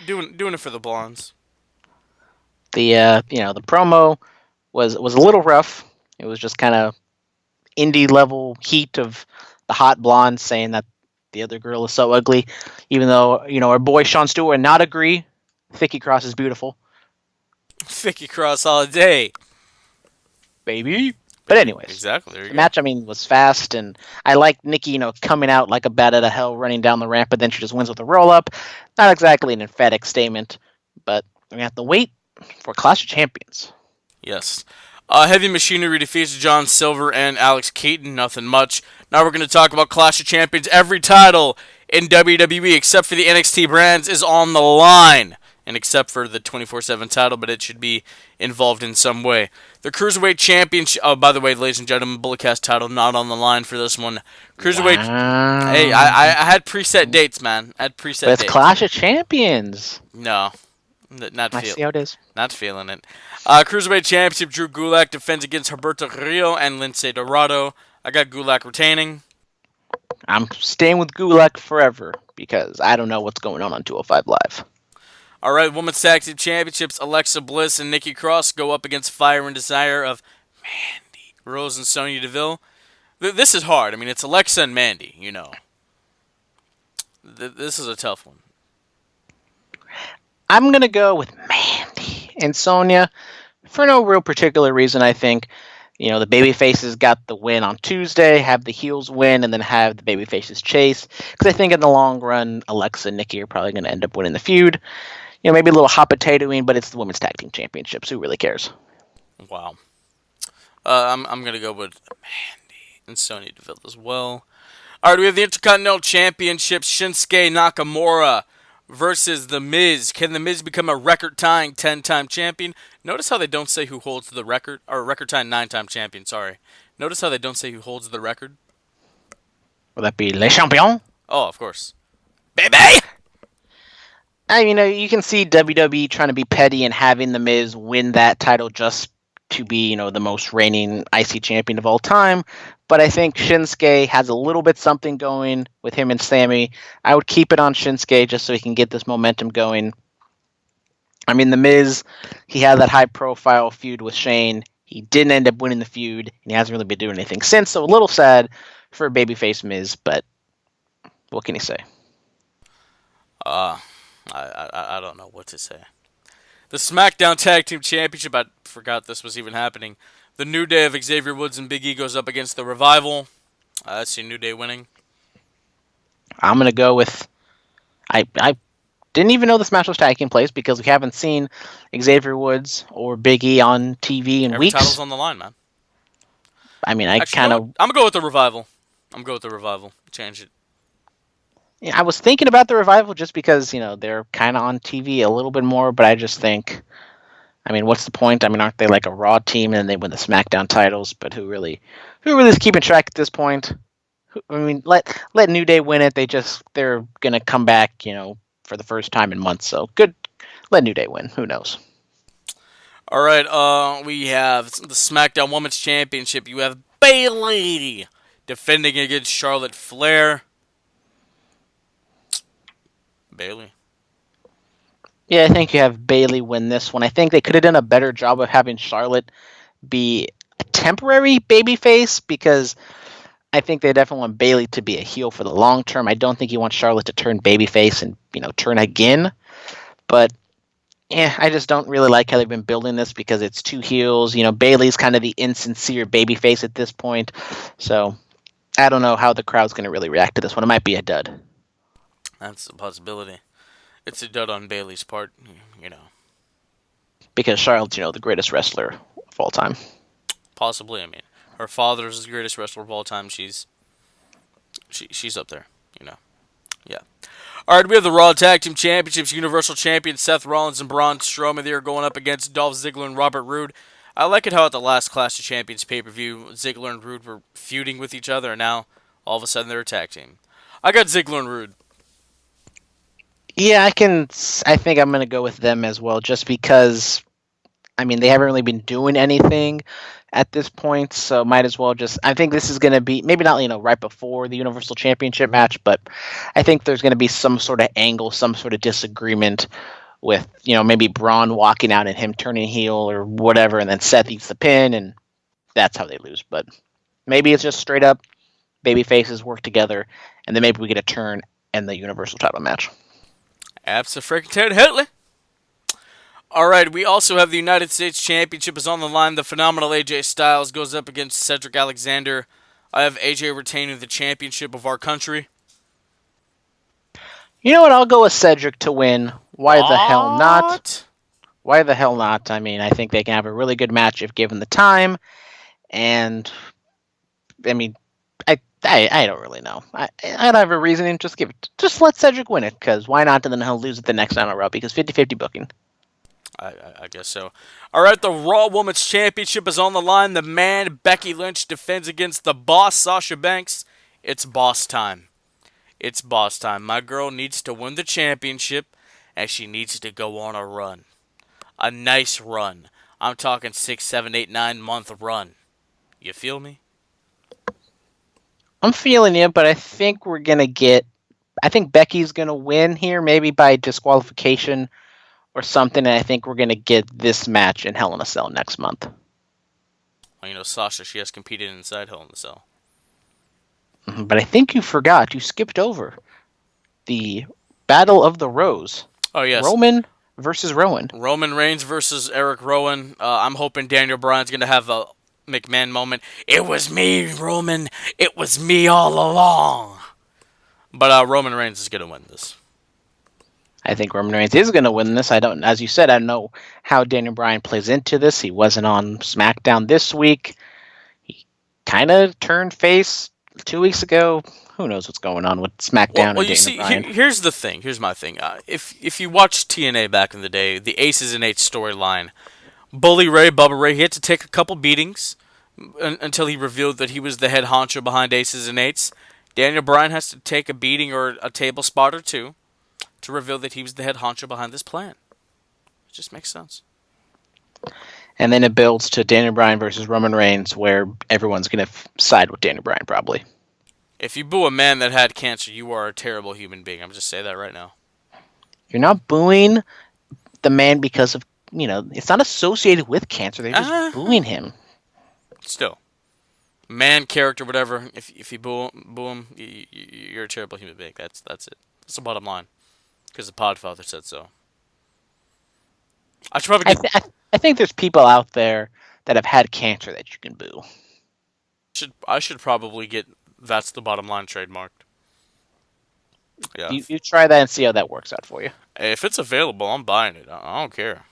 doing it for the blondes. The the promo was a little rough. It was just kind of indie level heat of the hot blonde saying that the other girl is so ugly, even though our boy Sean Stewart would not agree. Nikki Cross is beautiful. Nikki Cross all day, baby. But anyways, exactly. The match, was fast, and I liked Nikki, coming out like a bat out of hell, running down the ramp, but then she just wins with a roll-up. Not exactly an emphatic statement, but we're going to have to wait for Clash of Champions. Yes. Heavy Machinery defeats John Silver and Alex Keaton. Nothing much. Now we're going to talk about Clash of Champions. Every title in WWE, except for the NXT brands, is on the line. And except for the 24/7 title, but it should be involved in some way. The Cruiserweight Championship, by the way, ladies and gentlemen, Bulletcast title not on the line for this one. Cruiserweight, wow. Hey, I had preset dates, man. But it's Clash of Champions. No, not I see how it is. Not feeling it. Cruiserweight Championship, Drew Gulak defends against Humberto Carrillo and Lince Dorado. I got Gulak retaining. I'm staying with Gulak forever because I don't know what's going on 205 Live. All right, Women's Tag Team Championships, Alexa Bliss and Nikki Cross go up against Fire and Desire of Mandy Rose and Sonya Deville. This is hard. It's Alexa and Mandy, This is a tough one. I'm going to go with Mandy and Sonya for no real particular reason, I think. The babyfaces got the win on Tuesday, have the heels win, and then have the babyfaces chase. Because I think in the long run, Alexa and Nikki are probably going to end up winning the feud. Maybe a little hot potatoing, but it's the Women's Tag Team Championships. Who really cares? Wow. I'm going to go with Mandy and Sonya Deville as well. All right, we have the Intercontinental Championship, Shinsuke Nakamura versus The Miz. Can The Miz become a record-tying 10-time champion? Notice how they don't say who holds the record, or record-tying 9-time champion, sorry. Notice how they don't say who holds the record? Will that be Le Champion? Oh, of course. Baby! You can see WWE trying to be petty and having The Miz win that title just to be, the most reigning IC champion of all time. But I think Shinsuke has a little bit something going with him and Sammy. I would keep it on Shinsuke just so he can get this momentum going. The Miz, he had that high-profile feud with Shane. He didn't end up winning the feud, and he hasn't really been doing anything since. So a little sad for babyface Miz, but what can he say? I don't know what to say. The SmackDown Tag Team Championship, I forgot this was even happening. The New Day of Xavier Woods and Big E goes up against The Revival. I see New Day winning. I'm gonna go with. I didn't even know this match was taking place because we haven't seen Xavier Woods or Big E on TV in Every title's weeks. on the line, man. I mean, I Actually, you kind know what? of. I'm gonna go with the revival. I'm gonna go with the revival. Change it. I was thinking about the revival just because they're kind of on TV a little bit more, but I just think. I mean, what's the point? I mean, aren't they like a Raw team and they win the SmackDown titles? But who really is keeping track at this point? I mean, let New Day win it. They're gonna come back, for the first time in months. So good, let New Day win. Who knows? All right. We have the SmackDown Women's Championship. You have Bayley defending against Charlotte Flair. Bayley. Yeah, I think you have Bayley win this one. I think they could have done a better job of having Charlotte be a temporary babyface because I think they definitely want Bayley to be a heel for the long term. I don't think you want Charlotte to turn babyface and turn again. But yeah, I just don't really like how they've been building this because it's two heels. Bayley's kind of the insincere babyface at this point. So I don't know how the crowd's going to really react to this one. It might be a dud That's a possibility. It's a dud on Bayley's part, because Charlotte's the greatest wrestler of all time. Possibly. I mean, her father's the greatest wrestler of all time. She's up there. Yeah. All right, we have the Raw Tag Team Championships. Universal Champion Seth Rollins and Braun Strowman. They are going up against Dolph Ziggler and Robert Roode. I like it how at the last Clash of Champions pay-per-view, Ziggler and Roode were feuding with each other, and now all of a sudden they're a tag team. I got Ziggler and Roode. Yeah, I think I'm going to go with them as well, just because, I mean, they haven't really been doing anything at this point, so might as well I think this is going to be, maybe not, right before the Universal Championship match, but I think there's going to be some sort of angle, some sort of disagreement with, maybe Braun walking out and him turning heel or whatever, and then Seth eats the pin, and that's how they lose. But maybe it's just straight up baby faces work together, and then maybe we get a turn in the Universal title match. Abso-freaking-Ted-Hitler. All right, we also have the United States Championship is on the line. The phenomenal AJ Styles goes up against Cedric Alexander. I have AJ retaining the championship of our country. You know what? I'll go with Cedric to win. Why the hell not? What? Why the hell not? I mean, I think they can have a really good match if given the time. And, I mean, I don't really know. I don't have a reasoning. Just let Cedric win it, because why not? And then he'll lose it the next time around, because 50-50 booking. I guess so. All right, the Raw Women's Championship is on the line. The man, Becky Lynch, defends against the boss, Sasha Banks. It's boss time. It's boss time. My girl needs to win the championship, and she needs to go on a run. A nice run. I'm talking 6, 7, 8, 9 month run. You feel me? I'm feeling you, but I think we're going to get... I think Becky's going to win here, maybe by disqualification or something, and I think we're going to get this match in Hell in a Cell next month. Well, Sasha, she has competed inside Hell in a Cell. But I think you forgot. You skipped over the Battle of the Rose. Oh, yes. Roman versus Rowan. Roman Reigns versus Eric Rowan. I'm hoping Daniel Bryan's going to have a McMahon moment. It was me, Roman. It was me all along. But Roman Reigns is going to win this. I think Roman Reigns is going to win this. As you said, I don't know how Daniel Bryan plays into this. He wasn't on SmackDown this week. He kind of turned face 2 weeks ago. Who knows what's going on with SmackDown and Daniel Bryan? Here's the thing. Here's my thing. If you watched TNA back in the day, the Aces and Eights storyline, Bully Ray, Bubba Ray, he had to take a couple beatings until he revealed that he was the head honcho behind Aces and Eights. Daniel Bryan has to take a beating or a table spot or two to reveal that he was the head honcho behind this plan. It just makes sense. And then it builds to Daniel Bryan versus Roman Reigns, where everyone's going to side with Daniel Bryan, probably. If you boo a man that had cancer, you are a terrible human being. I'm just saying that right now. You're not booing the man because of, it's not associated with cancer. They're just booing him. Still. Man, character, whatever. If you boo him, you're a terrible human being. That's it. That's the bottom line. Because the Podfather said so. I should probably get... I think there's people out there that have had cancer that you can boo. I should probably get That's the bottom line trademarked. Yeah. You try that and see how that works out for you. If it's available, I'm buying it. I don't care.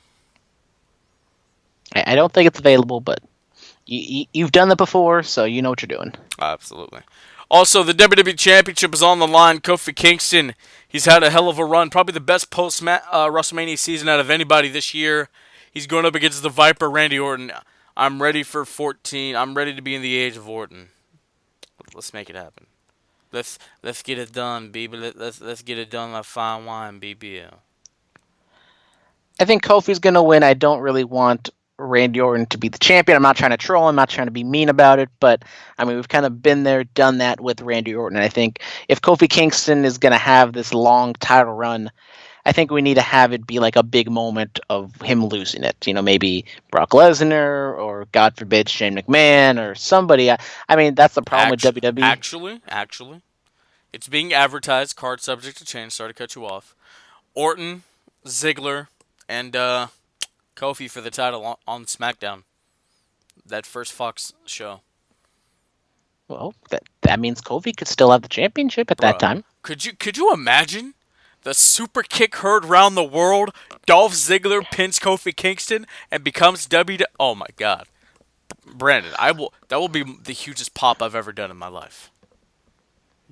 I don't think it's available, but you've done that before, so you know what you're doing. Absolutely. Also, the WWE Championship is on the line. Kofi Kingston, he's had a hell of a run. Probably the best post-WrestleMania season out of anybody this year. He's going up against the Viper, Randy Orton. I'm ready for 14. I'm ready to be in the age of Orton. Let's make it happen. Let's get it done, baby. Let's get it done like fine wine, baby. I think Kofi's going to win. I don't really want Randy Orton to be the champion. I'm not trying to troll him. I'm not trying to be mean about it, but I mean, we've kind of been there, done that with Randy Orton. And I think if Kofi Kingston is going to have this long title run, I think we need to have it be like a big moment of him losing it. You know, maybe Brock Lesnar or, God forbid, Shane McMahon or somebody. I mean, that's the problem with WWE. Actually, it's being advertised. Card subject to change. Sorry to cut you off. Orton, Ziggler, and Kofi for the title on SmackDown. That first Fox show. Well, that means Kofi could still have the championship at that time. Could you imagine the super kick heard round the world? Dolph Ziggler pins Kofi Kingston and becomes WWE. Oh my God, Brandon, that will be the hugest pop I've ever done in my life.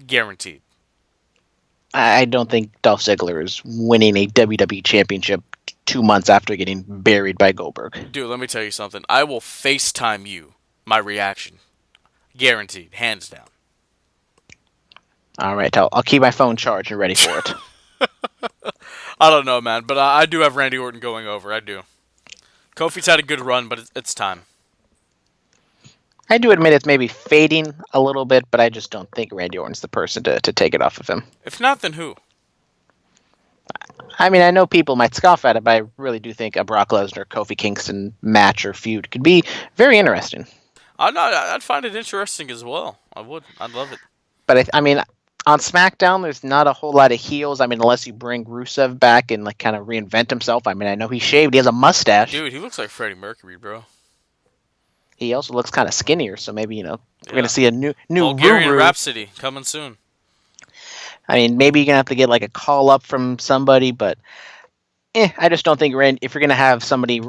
Guaranteed. I don't think Dolph Ziggler is winning a WWE championship 2 months after getting buried by Goldberg. Dude, let me tell you something. I will FaceTime you my reaction. Guaranteed. Hands down. All right, I'll keep my phone charged and ready for it. I don't know, man, but I do have Randy Orton going over. I do. Kofi's had a good run, but it's time. I do admit it's maybe fading a little bit, but I just don't think Randy Orton's the person to take it off of him. If not, then who? I mean, I know people might scoff at it, but I really do think a Brock Lesnar Kofi Kingston match or feud could be very interesting. I'd find it interesting as well. I would. I'd love it. But I mean, on SmackDown, there's not a whole lot of heels. I mean, unless you bring Rusev back and like kind of reinvent himself. I mean, I know he shaved. He has a mustache. Dude, he looks like Freddie Mercury, bro. He also looks kind of skinnier, so maybe, we're going to see a new Bulgarian Ruru. Rhapsody coming soon. I mean, maybe you're going to have to get like a call up from somebody, but I just don't think if you're going to have somebody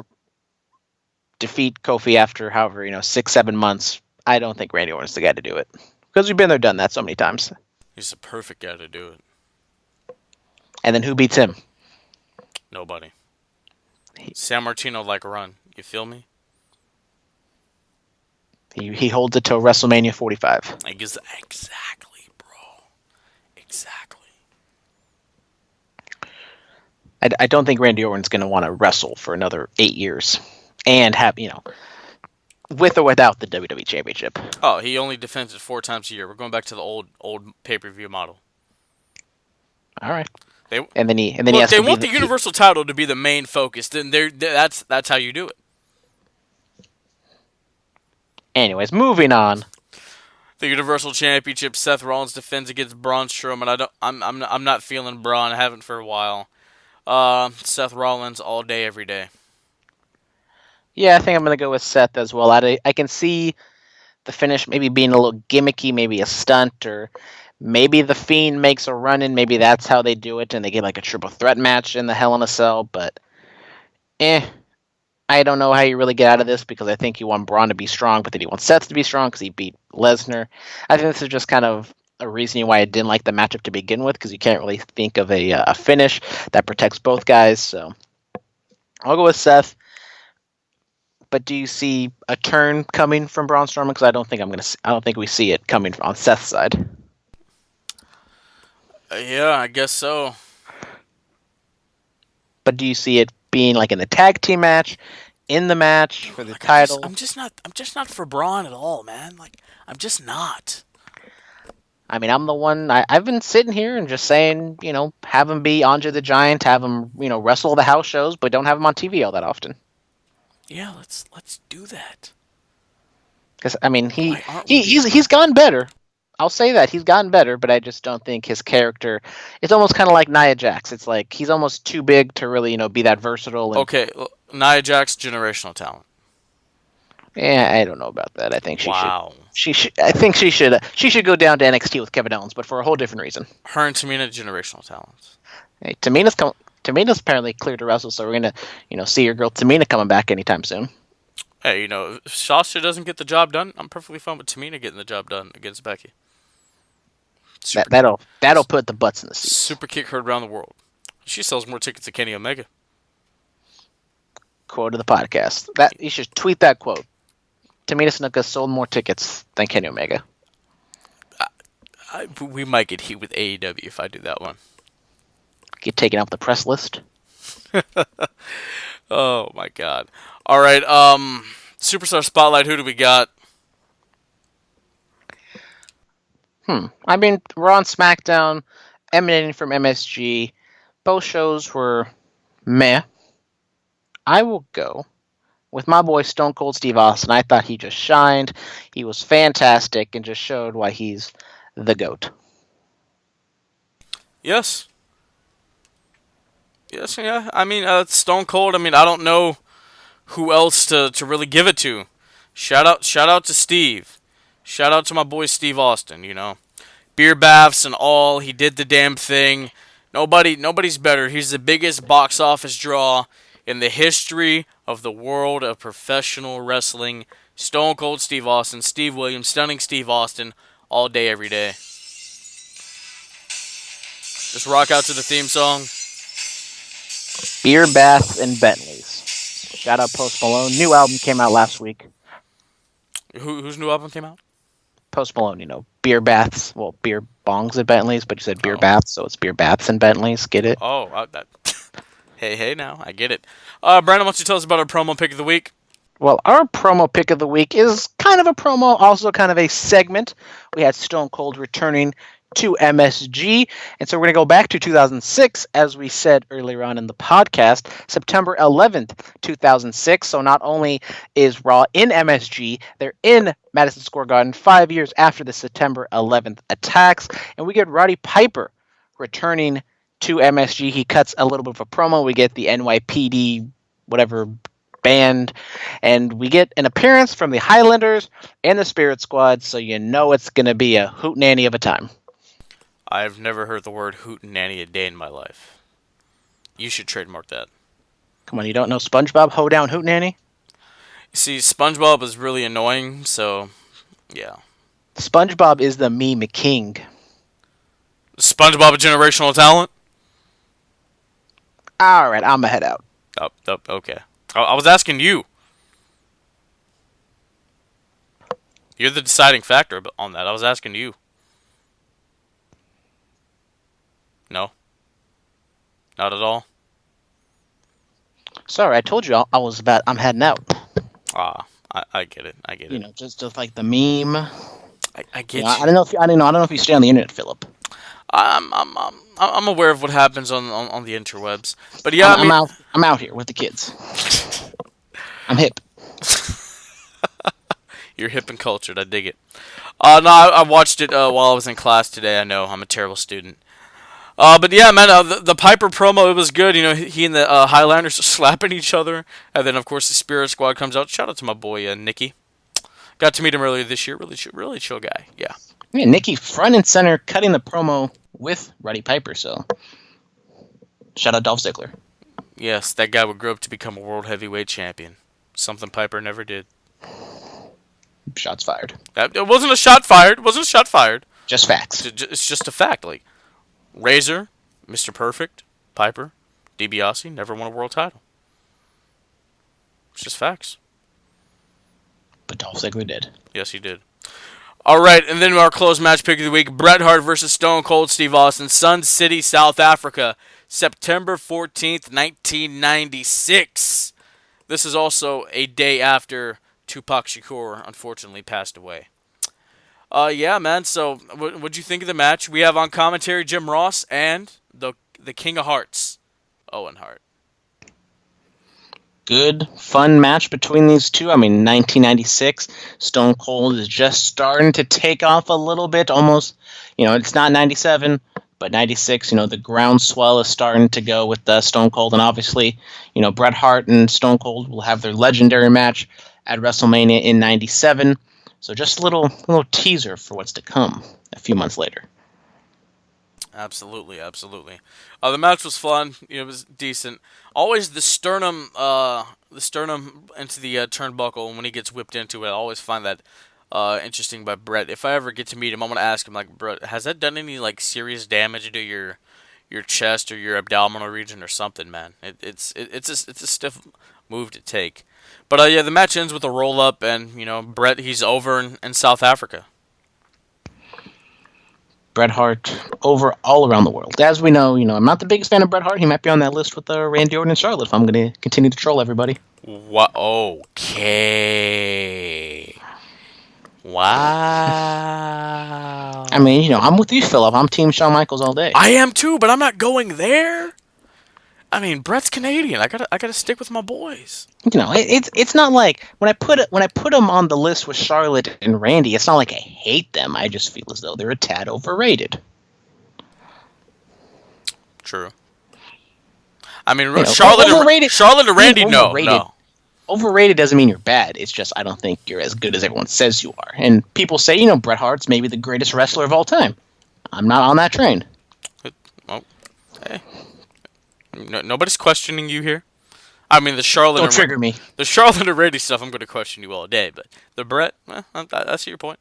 defeat Kofi after however, 6-7 months, I don't think Randy Orton's the guy to do it. Because we've been there, done that so many times. He's the perfect guy to do it. And then who beats him? Nobody. San Martino like a run. You feel me? He holds it till WrestleMania 45. Exactly, bro. Exactly. I don't think Randy Orton's going to want to wrestle for another 8 years and have, with or without the WWE Championship. Oh, he only defends it 4 times a year. We're going back to the old pay-per-view model. All right. They want the Universal title to be the main focus. Then that's how you do it. Anyways, moving on. The Universal Championship. Seth Rollins defends against Braun Strowman. I'm not feeling Braun. I haven't for a while. Seth Rollins all day, every day. Yeah, I think I'm going to go with Seth as well. I can see the finish maybe being a little gimmicky, maybe a stunt, or maybe the Fiend makes a run in. Maybe that's how they do it, and they get like a triple threat match in the Hell in a Cell. But, I don't know how you really get out of this because I think you want Braun to be strong, but then you want Seth to be strong because he beat Lesnar. I think this is just kind of a reason why I didn't like the matchup to begin with because you can't really think of a finish that protects both guys. So I'll go with Seth. But do you see a turn coming from Braun Strowman? Because I don't think we see it coming on Seth's side. Yeah, I guess so. But do you see it being like in the tag team match, in the match for the title? I'm just not for Braun at all, man. Like, I'm just not. I mean, I'm the one. I've been sitting here and just saying, have him be Andre the Giant, have him, wrestle the house shows, but don't have him on TV all that often. Yeah, let's do that. Because I mean, he's gotten better. I'll say that he's gotten better, but I just don't think his character. It's almost kind of like Nia Jax. It's like he's almost too big to really, be that versatile. Okay, Nia Jax, generational talent. Yeah, I don't know about that. I think she should. Wow. I think she should go down to NXT with Kevin Owens, but for a whole different reason. Her and Tamina, generational talents. Hey, Tamina's apparently cleared to wrestle, so we're gonna see your girl Tamina coming back anytime soon. Hey, if Sasha doesn't get the job done, I'm perfectly fine with Tamina getting the job done against Becky. That'll put the butts in the seats. Super kick heard around the world. She sells more tickets than Kenny Omega. Quote of the podcast. That you should tweet that quote. Tamina Snuka sold more tickets than Kenny Omega. We might get heat with AEW if I do that one. Get taken off the press list. Oh my god. All right, Superstar Spotlight, who do we got? I mean, Raw and SmackDown emanating from MSG. Both shows were meh. I will go with my boy Stone Cold Steve Austin. I thought he just shined. He was fantastic and just showed why he's the GOAT. Yes. Yes, yeah. I mean, Stone Cold. I mean, I don't know who else to really give it to. Shout out to Steve. Shout out to my boy Steve Austin. Beer baths and all. He did the damn thing. Nobody's better. He's the biggest box office draw in the history of the world of professional wrestling. Stone Cold Steve Austin, Steve Williams, Stunning Steve Austin, all day, every day. Just rock out to the theme song. Beer baths and Bentleys. Shout out Post Malone. New album came out last week. Whose new album came out? Post Malone, beer baths. Well, beer bongs and Bentleys, but you said beer baths, so it's beer baths and Bentleys. Get it? Oh, hey, now I get it. Brandon, why don't you tell us about our promo pick of the week? Well, our promo pick of the week is kind of a promo, also kind of a segment. We had Stone Cold returning to MSG, and so we're going to go back to 2006, as we said earlier on in the podcast, September 11th, 2006. So not only is Raw in MSG, they're in Madison Square Garden 5 years after the September 11th attacks, and we get Roddy Piper returning to MSG. He cuts a little bit of a promo. We get the NYPD whatever band, and we get an appearance from the Highlanders and the Spirit Squad, so it's going to be a hootenanny of a time. I've never heard the word hootenanny a day in my life. You should trademark that. Come on, you don't know SpongeBob Hoedown Hootenanny? You see, SpongeBob is really annoying, so yeah. SpongeBob is the meme king. SpongeBob a generational talent? Alright, I'm gonna head out. Oh, okay. I was asking you. You're the deciding factor on that. I was asking you. No? Not at all? Sorry, I told you I'm heading out. I get it. Just like the meme. I get you. I don't know if you stay on the internet, Philip. I'm aware of what happens on the interwebs, but yeah, I'm out here with the kids. I'm hip. You're hip and cultured. I dig it. No, I watched it while I was in class today. I know I'm a terrible student. But yeah, man, the Piper promo, it was good. He and the Highlanders are slapping each other, and then of course the Spirit Squad comes out. Shout out to my boy Nikki. Got to meet him earlier this year. Really chill guy. Yeah. Yeah, Nikki front and center cutting the promo with Roddy Piper. So shout out Dolph Ziggler. Yes, that guy would grow up to become a world heavyweight champion. Something Piper never did. Shots fired. It wasn't a shot fired. Just facts. It's just a fact. Like Razor, Mr. Perfect, Piper, DiBiase never won a world title. It's just facts. But Dolph Ziggler did. Yes, he did. All right, and then our closed match pick of the week, Bret Hart versus Stone Cold Steve Austin, Sun City, South Africa, September 14th, 1996. This is also a day after Tupac Shakur unfortunately passed away. Yeah, man, so what'd you think of the match? We have on commentary Jim Ross and the King of Hearts, Owen Hart. Good, fun match between these two. I mean, 1996, Stone Cold is just starting to take off a little bit. Almost, it's not 97, but 96, the groundswell is starting to go with Stone Cold. And obviously, Bret Hart and Stone Cold will have their legendary match at WrestleMania in 97. So just a little teaser for what's to come a few months later. Absolutely. The match was fun. It was decent. Always the sternum into the turnbuckle, and when he gets whipped into it, I always find that interesting by Brett. If I ever get to meet him, I'm gonna ask him, like, Brett, has that done any like serious damage to your chest or your abdominal region or something, man? It's a stiff move to take. But yeah, the match ends with a roll up, and Brett, he's over in South Africa. Bret Hart over all around the world. As we know, I'm not the biggest fan of Bret Hart. He might be on that list with Randy Orton and Charlotte if I'm going to continue to troll everybody. What? Okay. Wow. I mean, I'm with you, Philip. I'm Team Shawn Michaels all day. I am too, but I'm not going there. I mean, Brett's Canadian. I gotta stick with my boys. It's not like when I put them on the list with Charlotte and Randy, it's not like I hate them. I just feel as though they're a tad overrated. True. I mean, Charlotte and Randy, no. Overrated doesn't mean you're bad. It's just I don't think you're as good as everyone says you are. And people say, Bret Hart's maybe the greatest wrestler of all time. I'm not on that train. Well, hey. Nobody's questioning you here. I mean, the Charlotte Don't trigger me. The Charlotte and Randy stuff, I'm going to question you all day. But the Brett, I see your point.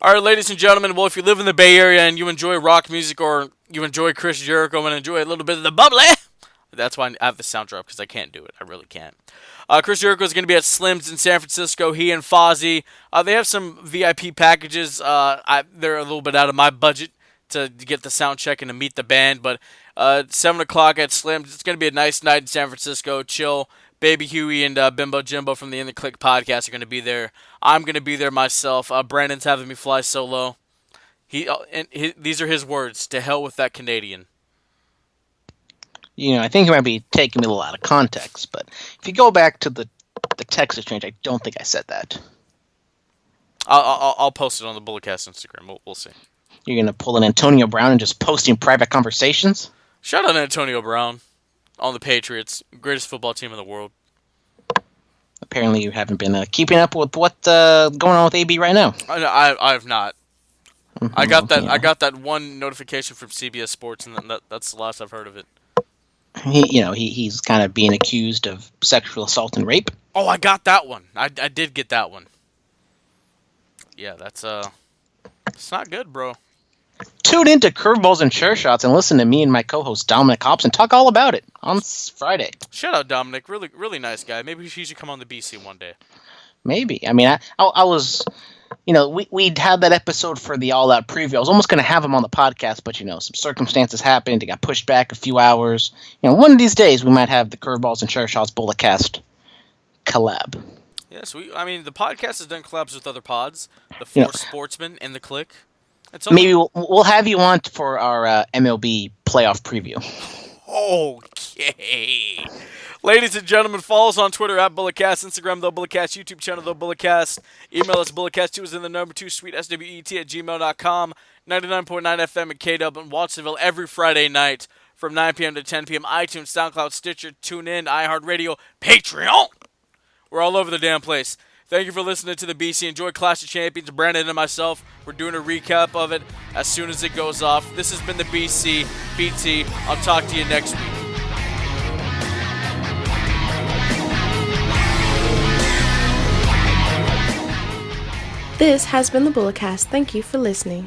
All right, ladies and gentlemen. Well, if you live in the Bay Area and you enjoy rock music or you enjoy Chris Jericho and enjoy a little bit of the bubbly, that's why I have the sound drop, because I can't do it. I really can't. Chris Jericho is going to be at Slim's in San Francisco. He and Fozzy. They have some VIP packages. They're a little bit out of my budget to get the sound check and to meet the band, but 7 o'clock at Slim's. It's going to be a nice night in San Francisco. Chill. Baby Huey and Bimbo Jimbo from the In the Click podcast are going to be there. I'm going to be there myself. Brandon's having me fly solo. These are his words. To hell with that Canadian. I think you might be taking me a little out of context, but if you go back to the text exchange, I don't think I said that. I'll post it on the Bulletcast Instagram. We'll see. You're going to pull an Antonio Brown and just posting private conversations? Shout out to Antonio Brown on the Patriots. Greatest football team in the world. Apparently you haven't been keeping up with what's going on with AB right now. I have not. I got that one notification from CBS Sports, and that's the last I've heard of it. He's kind of being accused of sexual assault and rape. Oh, I got that one. I did get that one. Yeah, that's it's not good, bro. Tune into Curveballs and Chair Shots and listen to me and my co-host Dominic Hobson talk all about it on Friday. Shout out Dominic, really really nice guy. Maybe he should come on the BC one day. Maybe. I mean, I was, we'd had that episode for the All Out preview. I was almost going to have him on the podcast, but some circumstances happened. It got pushed back a few hours. One of these days we might have the Curveballs and Chair Shots Bulletcast collab. Yes, the podcast has done collabs with other pods, the Four Sportsmen and the Click. Maybe we'll have you on for our MLB playoff preview. Okay. Ladies and gentlemen, follow us on Twitter at Bulletcast, Instagram, The Bulletcast, YouTube channel, The Bulletcast. Email us, Bulletcast2 is in the number 2, sweet SWET@gmail.com, 99.9 FM at KW in Watsonville every Friday night from 9 p.m. to 10 p.m. iTunes, SoundCloud, Stitcher, TuneIn, iHeartRadio, Patreon. We're all over the damn place. Thank you for listening to the BC. Enjoy Clash of Champions. Brandon and myself, we're doing a recap of it as soon as it goes off. This has been the BC. BT, I'll talk to you next week. This has been the Bulletcast. Thank you for listening.